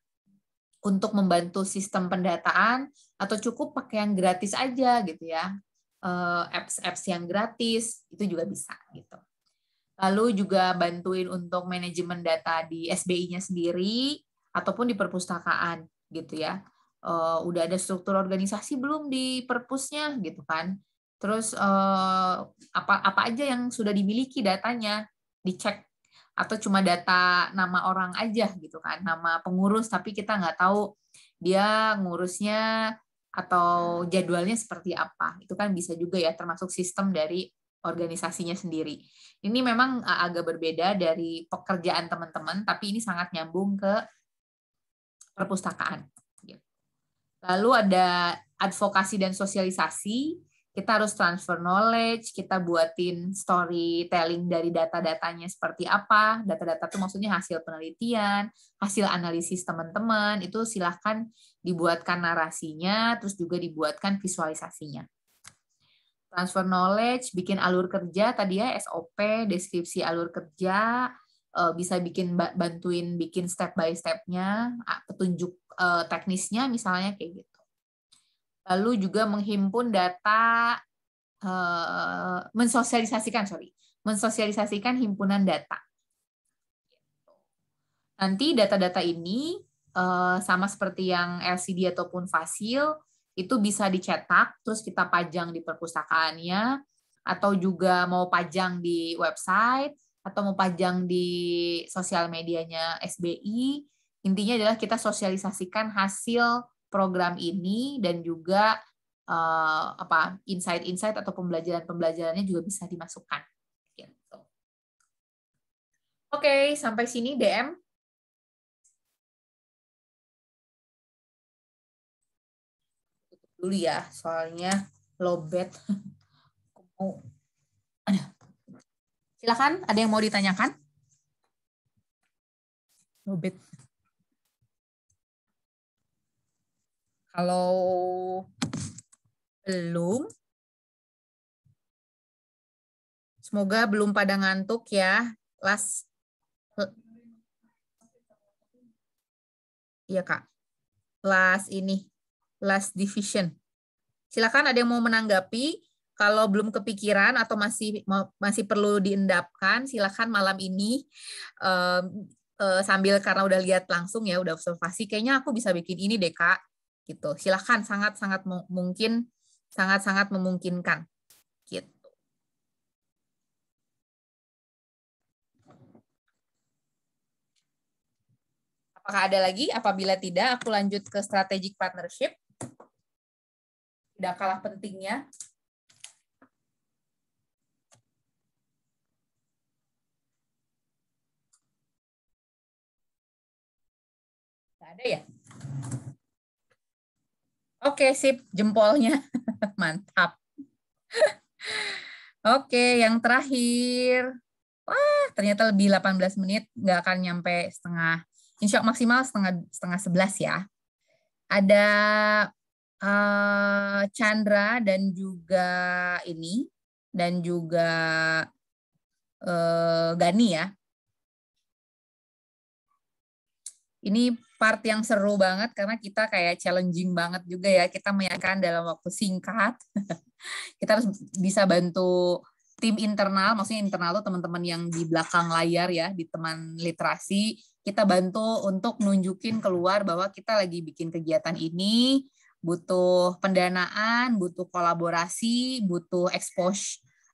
[SPEAKER 1] untuk membantu sistem pendataan, atau cukup pakai yang gratis aja gitu ya, apps-apps yang gratis itu juga bisa gitu. Lalu juga bantuin untuk manajemen data di SBI-nya sendiri ataupun di perpustakaan gitu ya. Udah ada struktur organisasi belum di perpusnya gitu kan. Terus apa aja yang sudah dimiliki datanya dicek, atau cuma data nama orang aja gitu kan, nama pengurus tapi kita nggak tahu dia ngurusnya atau jadwalnya seperti apa. Itu kan bisa juga ya, termasuk sistem dari organisasinya sendiri. Ini memang agak berbeda dari pekerjaan teman-teman, tapi ini sangat nyambung ke perpustakaan. Lalu ada advokasi dan sosialisasi. Kita harus transfer knowledge, kita buatin storytelling dari data-datanya seperti apa. Data-data itu maksudnya hasil penelitian, hasil analisis teman-teman, itu silahkan dibuatkan narasinya, terus juga dibuatkan visualisasinya. Transfer knowledge, bikin alur kerja tadi ya, SOP, deskripsi alur kerja, bisa bantuin bikin step by step-nya, petunjuk teknisnya misalnya kayak gitu. Lalu juga menghimpun data, mensosialisasikan himpunan data. Nanti data-data ini sama seperti yang LCD ataupun fasil, itu bisa dicetak, terus kita pajang di perpustakaannya, atau juga mau pajang di website, atau mau pajang di sosial medianya SBI. Intinya adalah kita sosialisasikan hasil program ini, dan juga insight-insight atau pembelajaran-pembelajarannya juga bisa dimasukkan. Gitu. Oke, sampai sini DM. Dulu ya, soalnya lowbat. Silakan, ada yang mau ditanyakan? Lowbat. Kalau belum, semoga belum pada ngantuk ya. Iya Kak, last division. Silakan, ada yang mau menanggapi. Kalau belum kepikiran atau masih perlu diendapkan, silakan malam ini sambil, karena udah lihat langsung ya, udah observasi, kayaknya aku bisa bikin ini deh Kak. Gitu. Silakan, sangat-sangat mungkin, sangat-sangat memungkinkan. Gitu. Apakah ada lagi? Apabila tidak, aku lanjut ke strategic partnership. Tidak kalah pentingnya. Tidak ada ya? Oke, sip. Jempolnya. Mantap. Oke, yang terakhir. Wah, ternyata lebih 18 menit. Nggak akan nyampe setengah. Insya Allah maksimal setengah 11 ya. Ada Chandra dan juga Gani ya. Ini part yang seru banget karena kita kayak challenging banget juga ya. Kita menyampaikan dalam waktu singkat. Kita harus bisa bantu tim internal, maksudnya internal tuh teman-teman yang di belakang layar ya, di teman literasi. Kita bantu untuk nunjukin keluar bahwa kita lagi bikin kegiatan ini, butuh pendanaan, butuh kolaborasi, butuh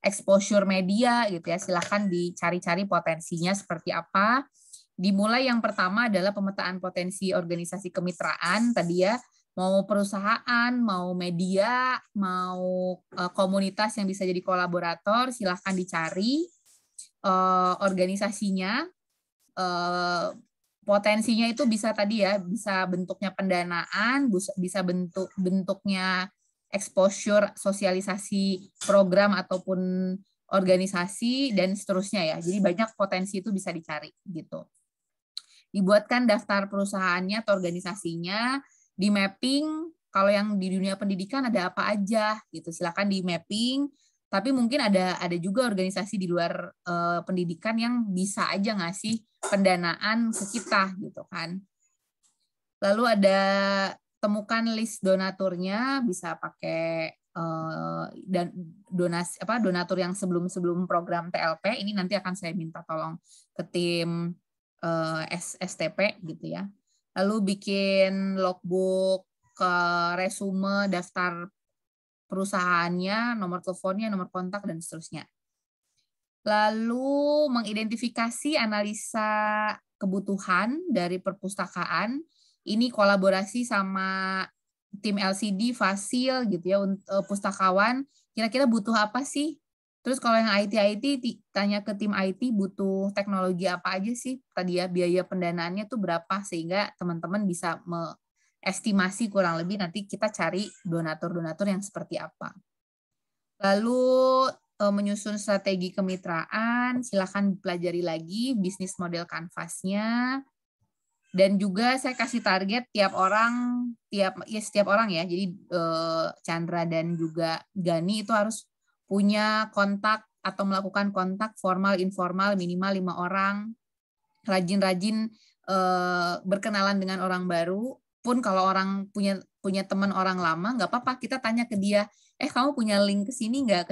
[SPEAKER 1] exposure media gitu ya. Silahkan dicari-cari potensinya seperti apa. Dimulai yang pertama adalah pemetaan potensi organisasi kemitraan tadi ya, mau perusahaan, mau media, mau komunitas yang bisa jadi kolaborator, silahkan dicari organisasinya. Potensinya itu bisa tadi ya, bisa bentuknya pendanaan, bisa bentuknya exposure, sosialisasi program ataupun organisasi, dan seterusnya ya. Jadi banyak potensi itu bisa dicari gitu. Dibuatkan daftar perusahaannya atau organisasinya, di mapping, kalau yang di dunia pendidikan ada apa aja gitu. Silakan di mapping, Tapi mungkin ada juga organisasi di luar pendidikan yang bisa aja ngasih pendanaan ke kita gitu kan. Lalu ada temukan list donaturnya, bisa pakai dan donatur yang sebelum program TLP. Ini nanti akan saya minta tolong ke tim STP gitu ya. Lalu bikin logbook, ke resume, daftar perusahaannya, nomor teleponnya, nomor kontak, dan seterusnya. Lalu mengidentifikasi analisa kebutuhan dari perpustakaan. Ini kolaborasi sama tim LCD, Fasil gitu ya, pustakawan. Kira-kira butuh apa sih? Terus kalau yang IT, tanya ke tim IT butuh teknologi apa aja sih? Tadi ya, biaya pendanaannya tuh berapa, sehingga teman-teman bisa estimasi kurang lebih nanti kita cari donatur-donatur yang seperti apa. Lalu menyusun strategi kemitraan, silakan pelajari lagi bisnis model kanvasnya. Dan juga saya kasih target setiap orang ya. Jadi Chandra dan juga Gani itu harus punya kontak atau melakukan kontak formal informal minimal 5 orang. Rajin-rajin berkenalan dengan orang baru. Pun kalau orang punya teman orang lama, nggak apa-apa, kita tanya ke dia, kamu punya link ke sini nggak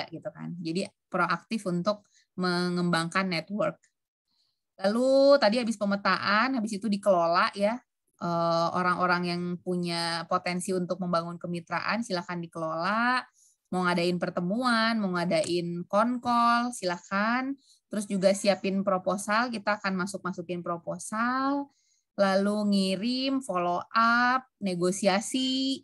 [SPEAKER 1] gitu kan. Jadi proaktif untuk mengembangkan network. Lalu tadi habis pemetaan, habis itu dikelola ya, orang-orang yang punya potensi untuk membangun kemitraan silakan dikelola. Mau ngadain pertemuan, mau ngadain konkol, silakan. Terus juga siapin proposal, kita akan masukin proposal. Lalu ngirim, follow up, negosiasi,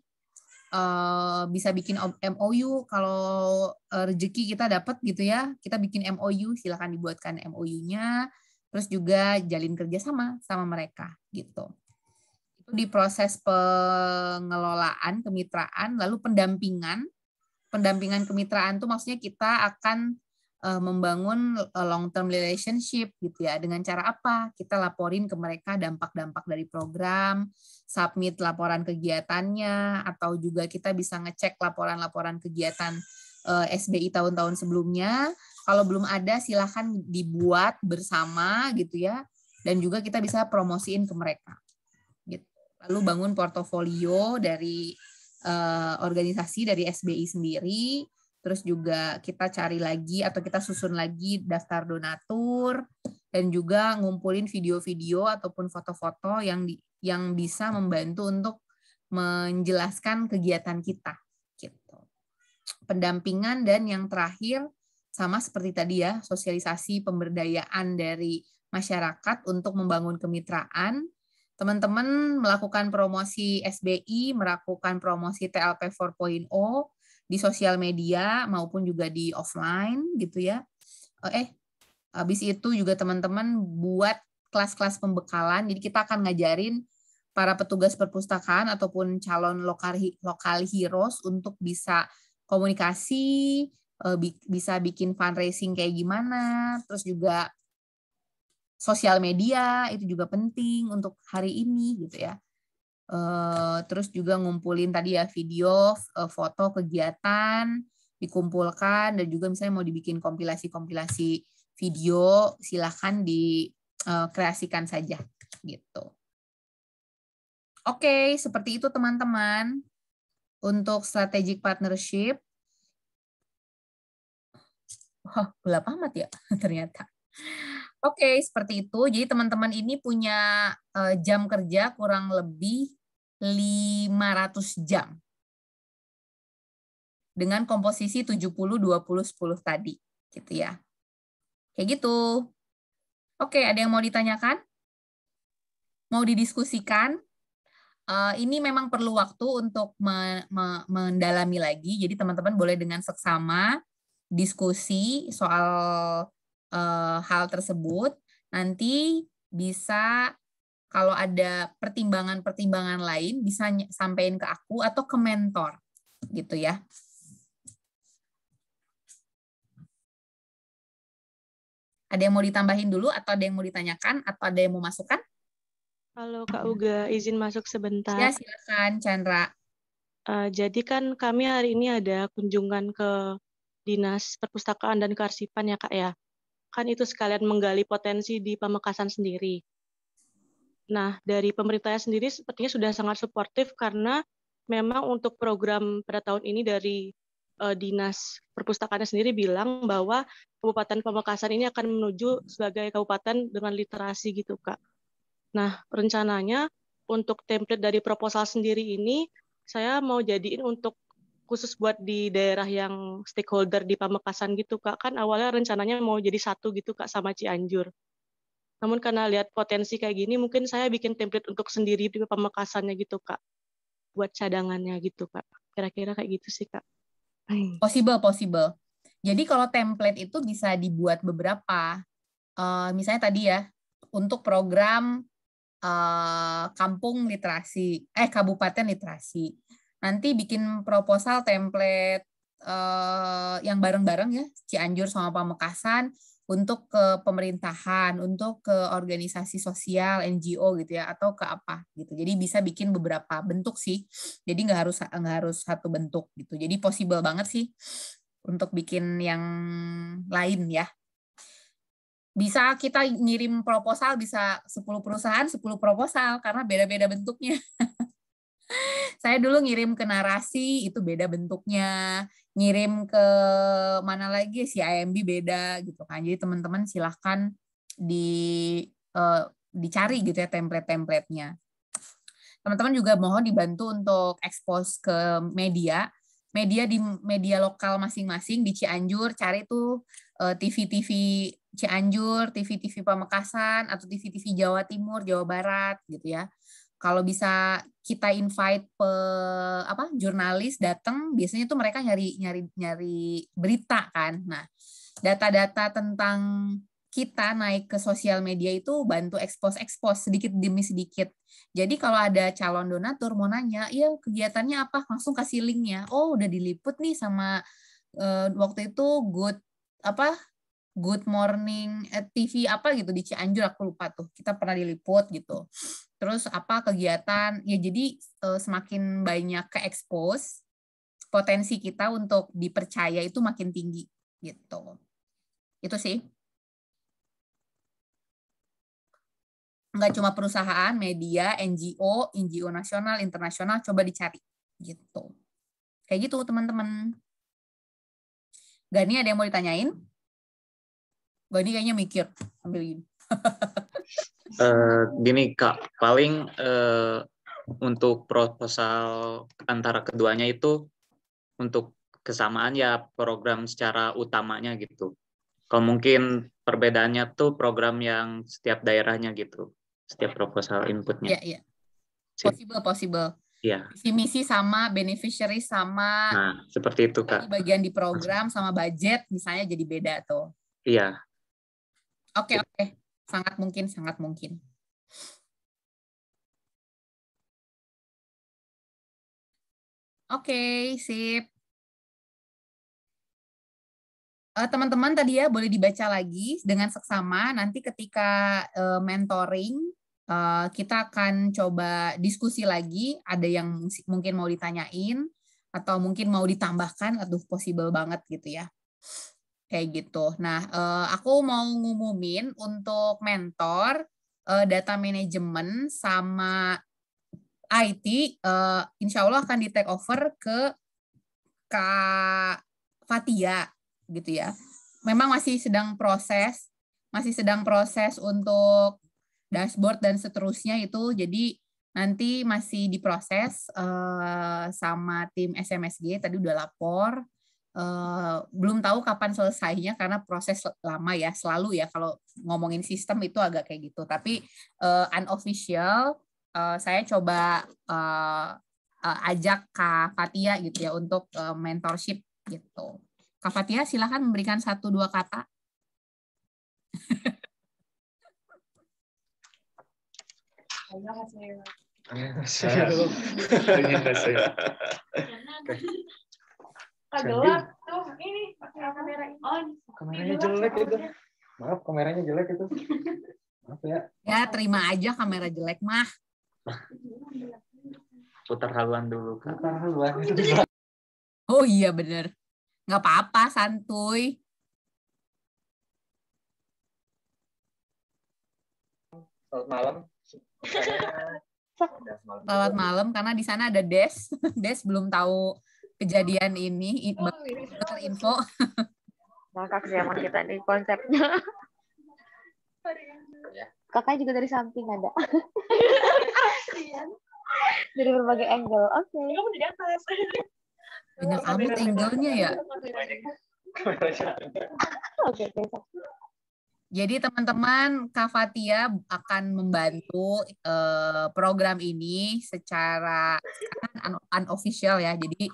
[SPEAKER 1] bisa bikin MOU kalau rezeki kita dapat gitu ya, kita bikin MOU, silakan dibuatkan MOU-nya, terus juga jalin kerjasama sama mereka gitu. Itu di proses pengelolaan kemitraan. Lalu pendampingan kemitraan tuh maksudnya kita akan membangun long term relationship gitu ya. Dengan cara apa? Kita laporin ke mereka dampak-dampak dari program, submit laporan kegiatannya, atau juga kita bisa ngecek laporan-laporan kegiatan SBI tahun-tahun sebelumnya. Kalau belum ada silahkan dibuat bersama gitu ya. Dan juga kita bisa promosiin ke mereka. Gitu. Lalu bangun portofolio dari organisasi dari SBI sendiri. Terus juga kita cari lagi atau kita susun lagi daftar donatur dan juga ngumpulin video-video ataupun foto-foto yang bisa membantu untuk menjelaskan kegiatan kita gitu. Pendampingan dan yang terakhir sama seperti tadi ya, sosialisasi pemberdayaan dari masyarakat untuk membangun kemitraan. Teman-teman melakukan promosi SBI, melakukan promosi TLP 4.0 di sosial media maupun juga di offline gitu ya. Habis itu juga teman-teman buat kelas-kelas pembekalan. Jadi kita akan ngajarin para petugas perpustakaan ataupun calon lokal heroes untuk bisa komunikasi, bisa bikin fundraising kayak gimana, terus juga sosial media itu juga penting untuk hari ini gitu ya. Terus juga ngumpulin tadi ya video, foto kegiatan dikumpulkan, dan juga misalnya mau dibikin kompilasi video, silahkan dikreasikan saja gitu. Oke, seperti itu teman-teman untuk strategic partnership. Gelap amat ya ternyata. Oke, seperti itu. Jadi teman-teman ini punya jam kerja kurang lebih 500 jam. Dengan komposisi 70, 20, 10 tadi. Gitu ya. Kayak gitu. Oke, ada yang mau ditanyakan? Mau didiskusikan? Ini memang perlu waktu untuk mendalami lagi. Jadi teman-teman boleh dengan seksama diskusi soal hal tersebut. Nanti bisa kalau ada pertimbangan-pertimbangan lain bisa sampaikan ke aku atau ke mentor gitu ya. Ada yang mau ditambahin dulu atau ada yang mau ditanyakan atau ada yang mau masukkan?
[SPEAKER 3] Kalau Kak Uga izin masuk sebentar.
[SPEAKER 1] Ya, silakan Chandra.
[SPEAKER 3] Jadi kan kami hari ini ada kunjungan ke
[SPEAKER 11] Dinas Perpustakaan dan Kearsipan ya Kak ya. Kan itu sekalian menggali potensi di Pamekasan sendiri. Nah, dari pemerintahnya sendiri sepertinya sudah sangat suportif karena memang untuk program pada tahun ini dari Dinas Perpustakaannya sendiri bilang bahwa Kabupaten Pamekasan ini akan menuju sebagai kabupaten dengan literasi gitu Kak. Nah, rencananya untuk template dari proposal sendiri ini saya mau jadiin untuk khusus buat di daerah yang stakeholder di Pamekasan gitu Kak. Kan awalnya rencananya mau jadi satu gitu Kak sama Cianjur. Namun karena lihat potensi kayak gini mungkin saya bikin template untuk sendiri di Pamekasannya gitu Kak. Buat cadangannya gitu Kak. Kira-kira kayak gitu sih Kak.
[SPEAKER 1] Possible. Jadi kalau template itu bisa dibuat beberapa. Misalnya tadi ya, untuk program kampung literasi, kabupaten literasi. Nanti bikin proposal template yang bareng-bareng ya, Cianjur sama Pamekasan, untuk ke pemerintahan, untuk ke organisasi sosial, NGO gitu ya, atau ke apa gitu. Jadi bisa bikin beberapa bentuk sih. Jadi nggak harus satu bentuk gitu. Jadi possible banget sih untuk bikin yang lain ya. Bisa kita ngirim proposal, bisa 10 perusahaan, 10 proposal, karena beda-beda bentuknya. Saya dulu ngirim ke narasi, itu beda bentuknya. Ngirim ke mana lagi, si IMB beda, gitu kan. Jadi teman-teman silahkan dicari gitu ya template-templatenya. Teman-teman juga mohon dibantu untuk expose ke media di media lokal masing-masing di Cianjur, cari tuh TV-TV Cianjur, TV-TV Pamekasan, atau TV-TV Jawa Timur, Jawa Barat gitu ya. Kalau bisa kita invite jurnalis datang, biasanya tuh mereka nyari berita kan. Nah, data-data tentang kita naik ke sosial media itu bantu expose sedikit demi sedikit. Jadi kalau ada calon donatur mau nanya, iya kegiatannya apa? Langsung kasih linknya. Oh, udah diliput nih sama waktu itu Good Morning TV apa gitu di Cianjur, aku lupa tuh. Kita pernah diliput gitu. Terus apa kegiatan? Ya jadi semakin banyak ke expose, potensi kita untuk dipercaya itu makin tinggi gitu. Itu sih. Nggak cuma perusahaan, media, NGO nasional, internasional, coba dicari gitu. Kayak gitu teman-teman. Gani ada yang mau ditanyain? Gani kayaknya mikir sambil gini.
[SPEAKER 12] Gini Kak, paling untuk proposal antara keduanya itu untuk kesamaan ya program secara utamanya gitu. Kalau mungkin perbedaannya tuh program yang setiap daerahnya gitu, setiap proposal inputnya.
[SPEAKER 1] Iya. Possible.
[SPEAKER 12] Iya.
[SPEAKER 1] Visi misi sama, beneficiary sama.
[SPEAKER 12] Nah, seperti itu Kak.
[SPEAKER 1] Bagian di program sama budget misalnya jadi beda tuh.
[SPEAKER 12] Iya.
[SPEAKER 1] Oke. Sangat mungkin. Oke, sip. Teman-teman tadi ya boleh dibaca lagi dengan seksama. Nanti ketika mentoring, kita akan coba diskusi lagi. Ada yang mungkin mau ditanyain, atau mungkin mau ditambahkan, aduh possible banget gitu ya. Kayak gitu. Nah, aku mau ngumumin untuk mentor, data management, sama IT, insya Allah akan di take over ke Kak Fatia gitu ya. Memang masih sedang proses untuk dashboard dan seterusnya itu. Jadi nanti masih diproses sama tim SMSG, tadi udah lapor. Belum tahu kapan selesainya karena proses lama ya, selalu ya kalau ngomongin sistem itu agak kayak gitu. Tapi unofficial, saya coba ajak Kak Fatia gitu ya untuk mentorship gitu. Kak Fatia silakan memberikan 1-2 kata.
[SPEAKER 7] Gelap tuh ini pakai kamera ini. Oh, kameranya jelek itu. Maaf, kameranya jelek itu. Maaf ya.
[SPEAKER 1] Ya, terima aja kamera jelek mah.
[SPEAKER 12] Putar haluan dulu.
[SPEAKER 1] Oh iya bener. Nggak apa-apa, santuy.
[SPEAKER 8] Selamat malam.
[SPEAKER 1] Selamat malam, karena di sana ada Des. Des belum tahu kejadian ini, baru terinfo.
[SPEAKER 3] Ngakak sih emang kita nih konsepnya. Kakaknya juga dari samping ada. Dari berbagai angle. Oke. Kamu di atas.
[SPEAKER 1] Banyak amat angle-nya ya.
[SPEAKER 3] Oke.
[SPEAKER 1] Jadi teman-teman, Kak Fatia akan membantu program ini secara unofficial ya. Jadi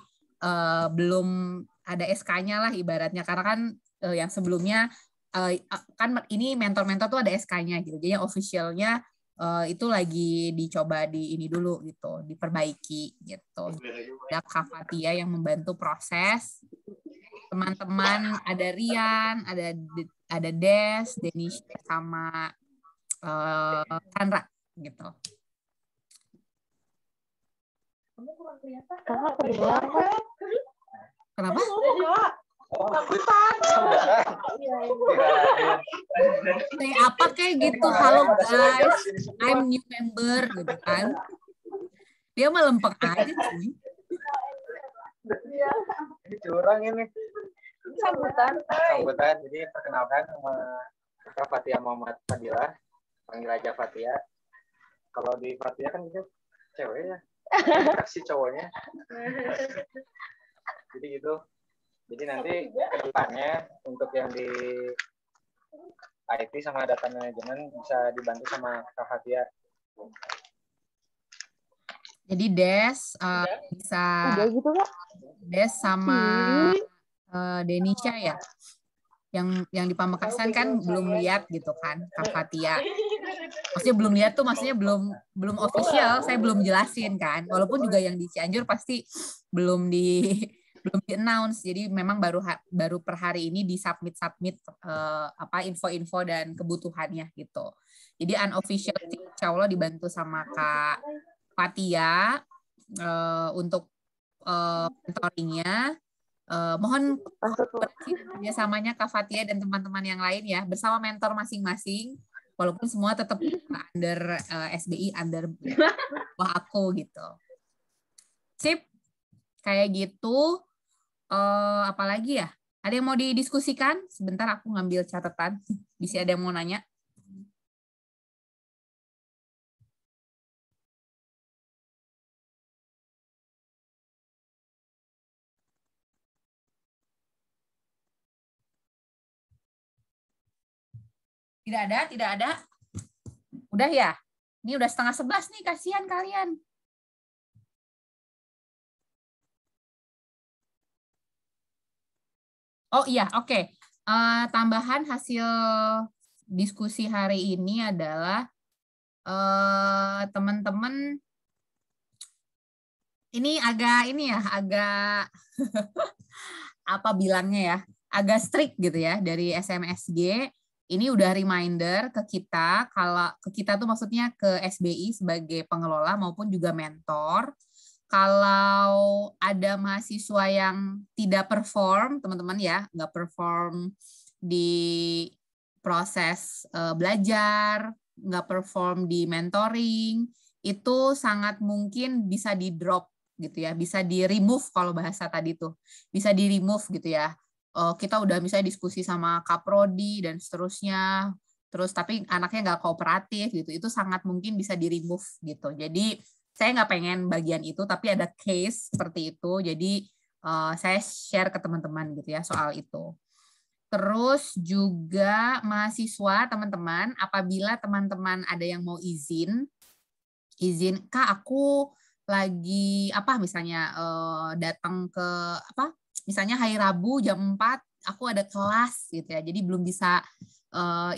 [SPEAKER 1] belum ada SK-nya lah ibaratnya. Karena kan yang sebelumnya kan ini mentor-mentor tuh ada SK-nya gitu. Jadi yang officialnya itu lagi dicoba di ini dulu gitu, diperbaiki gitu. Ada Kak Fatia yang membantu proses. Teman-teman ada Rian, ada Des, Denisha sama Chandra gitu.
[SPEAKER 3] Kakak kedengeran kok.
[SPEAKER 1] Kenapa? Kayak apa kayak gitu, halo guys, I'm new member gitu kan. Dia mah lempeng aja sih.
[SPEAKER 8] Ini curang ini.
[SPEAKER 3] Sambutan.
[SPEAKER 8] Jadi perkenalkan sama Kak Fatia Muhammad Fadilah, panggil aja Fatia. Kalau di Fatia kan dia cewek ya, kasih cowoknya. Jadi gitu. Jadi nanti ke depannya untuk yang di IT sama data manajemen bisa dibantu sama Kak Fatia.
[SPEAKER 1] Jadi Des bisa
[SPEAKER 3] Udah gitu Kak.
[SPEAKER 1] Des sama Denisha ya. Yang di Pamekasan kan belum lihat gitu kan Kak Fatia. Maksudnya belum lihat tuh maksudnya belum official, saya belum jelasin kan. Walaupun juga yang di Cianjur pasti belum di announce. Jadi memang baru per hari ini di submit info-info dan kebutuhannya gitu. Jadi unofficial insya Allah dibantu sama Kak Fatia untuk mentoringnya. Mohon kerjasamanya Kak Fatia dan teman-teman yang lain ya bersama mentor masing-masing. Walaupun semua tetap under SBI, under bawah aku gitu. Sip, kayak gitu. Apalagi ya? Ada yang mau didiskusikan? Sebentar aku ngambil catatan. Bisa ada yang mau nanya? Tidak ada. Udah ya? Ini udah 10:30 nih, kasihan kalian. Oh iya, oke. Tambahan hasil diskusi hari ini adalah teman-teman ini agak apa bilangnya ya, agak strict gitu ya dari SMSG. Ini udah reminder ke kita, kalau ke kita tuh maksudnya ke SBI sebagai pengelola maupun juga mentor. Kalau ada mahasiswa yang tidak perform, teman-teman ya, nggak perform di proses belajar, nggak perform di mentoring, itu sangat mungkin bisa di-drop gitu ya, bisa di-remove kalau bahasa tadi tuh, bisa di-remove gitu ya. Kita udah misalnya diskusi sama Kaprodi dan seterusnya, terus tapi anaknya nggak kooperatif gitu, itu sangat mungkin bisa di-remove gitu. Jadi saya nggak pengen bagian itu, tapi ada case seperti itu, jadi saya share ke teman-teman gitu ya soal itu. Terus juga mahasiswa teman-teman, apabila teman-teman ada yang mau izin, Kak aku lagi misalnya datang ke misalnya hari Rabu jam 4 aku ada kelas gitu ya, jadi belum bisa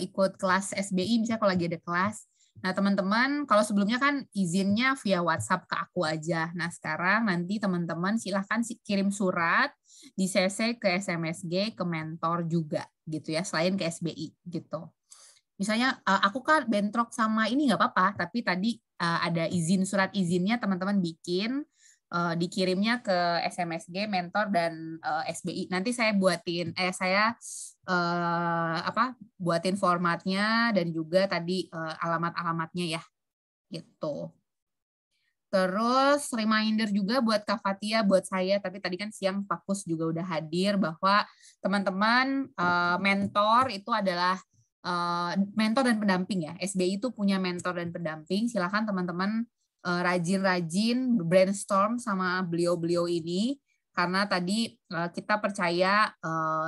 [SPEAKER 1] ikut kelas SBI misalnya kalau lagi ada kelas. Nah teman-teman kalau sebelumnya kan izinnya via WhatsApp ke aku aja. Nah sekarang nanti teman-teman silahkan kirim surat di CC ke SMSG ke mentor juga gitu ya, selain ke SBI gitu. Misalnya aku kan bentrok sama ini nggak apa-apa, tapi tadi ada izin, surat izinnya teman-teman bikin dikirimnya ke SMSG, mentor, dan SBI. Nanti saya buatin, buatin formatnya dan juga tadi alamat-alamatnya ya, gitu. Terus reminder juga buat Kak Fatia, buat saya, tapi tadi kan siang Pak Pus juga udah hadir, bahwa teman-teman mentor itu adalah mentor dan pendamping ya. SBI itu punya mentor dan pendamping. Silakan teman-teman rajin-rajin brainstorm sama beliau-beliau ini, karena tadi kita percaya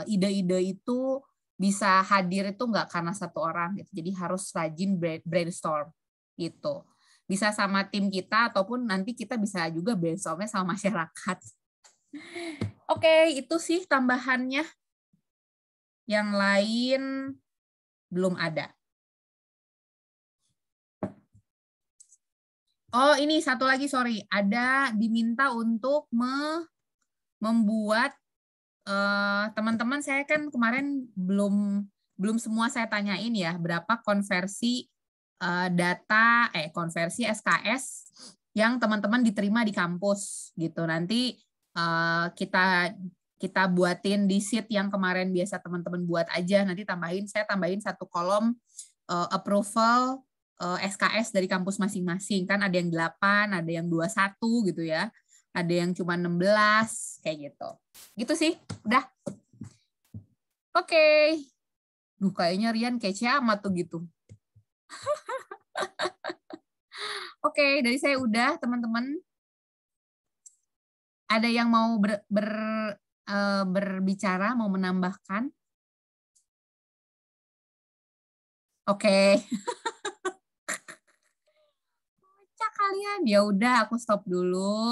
[SPEAKER 1] ide-ide itu bisa hadir itu nggak karena satu orang gitu. Jadi harus rajin brainstorm gitu. Bisa sama tim kita ataupun nanti kita bisa juga brainstormnya sama masyarakat. Oke, itu sih tambahannya. Yang lain belum ada. Oh, ini satu lagi, sorry. Ada diminta untuk membuat teman-teman, saya kan kemarin belum semua saya tanyain ya, berapa konversi konversi SKS yang teman-teman diterima di kampus gitu. Nanti kita buatin di sheet yang kemarin biasa teman-teman buat aja. Nanti saya tambahin satu kolom approval SKS dari kampus masing-masing. Kan ada yang 8, ada yang 21 gitu ya. Ada yang cuma 16, kayak gitu. Gitu sih, udah. Oke. Duh, kayaknya Rian kece amat tuh gitu. Oke, dari saya udah, teman-teman. Ada yang mau berbicara, mau menambahkan? Oke. Kalian, ya udah aku stop dulu.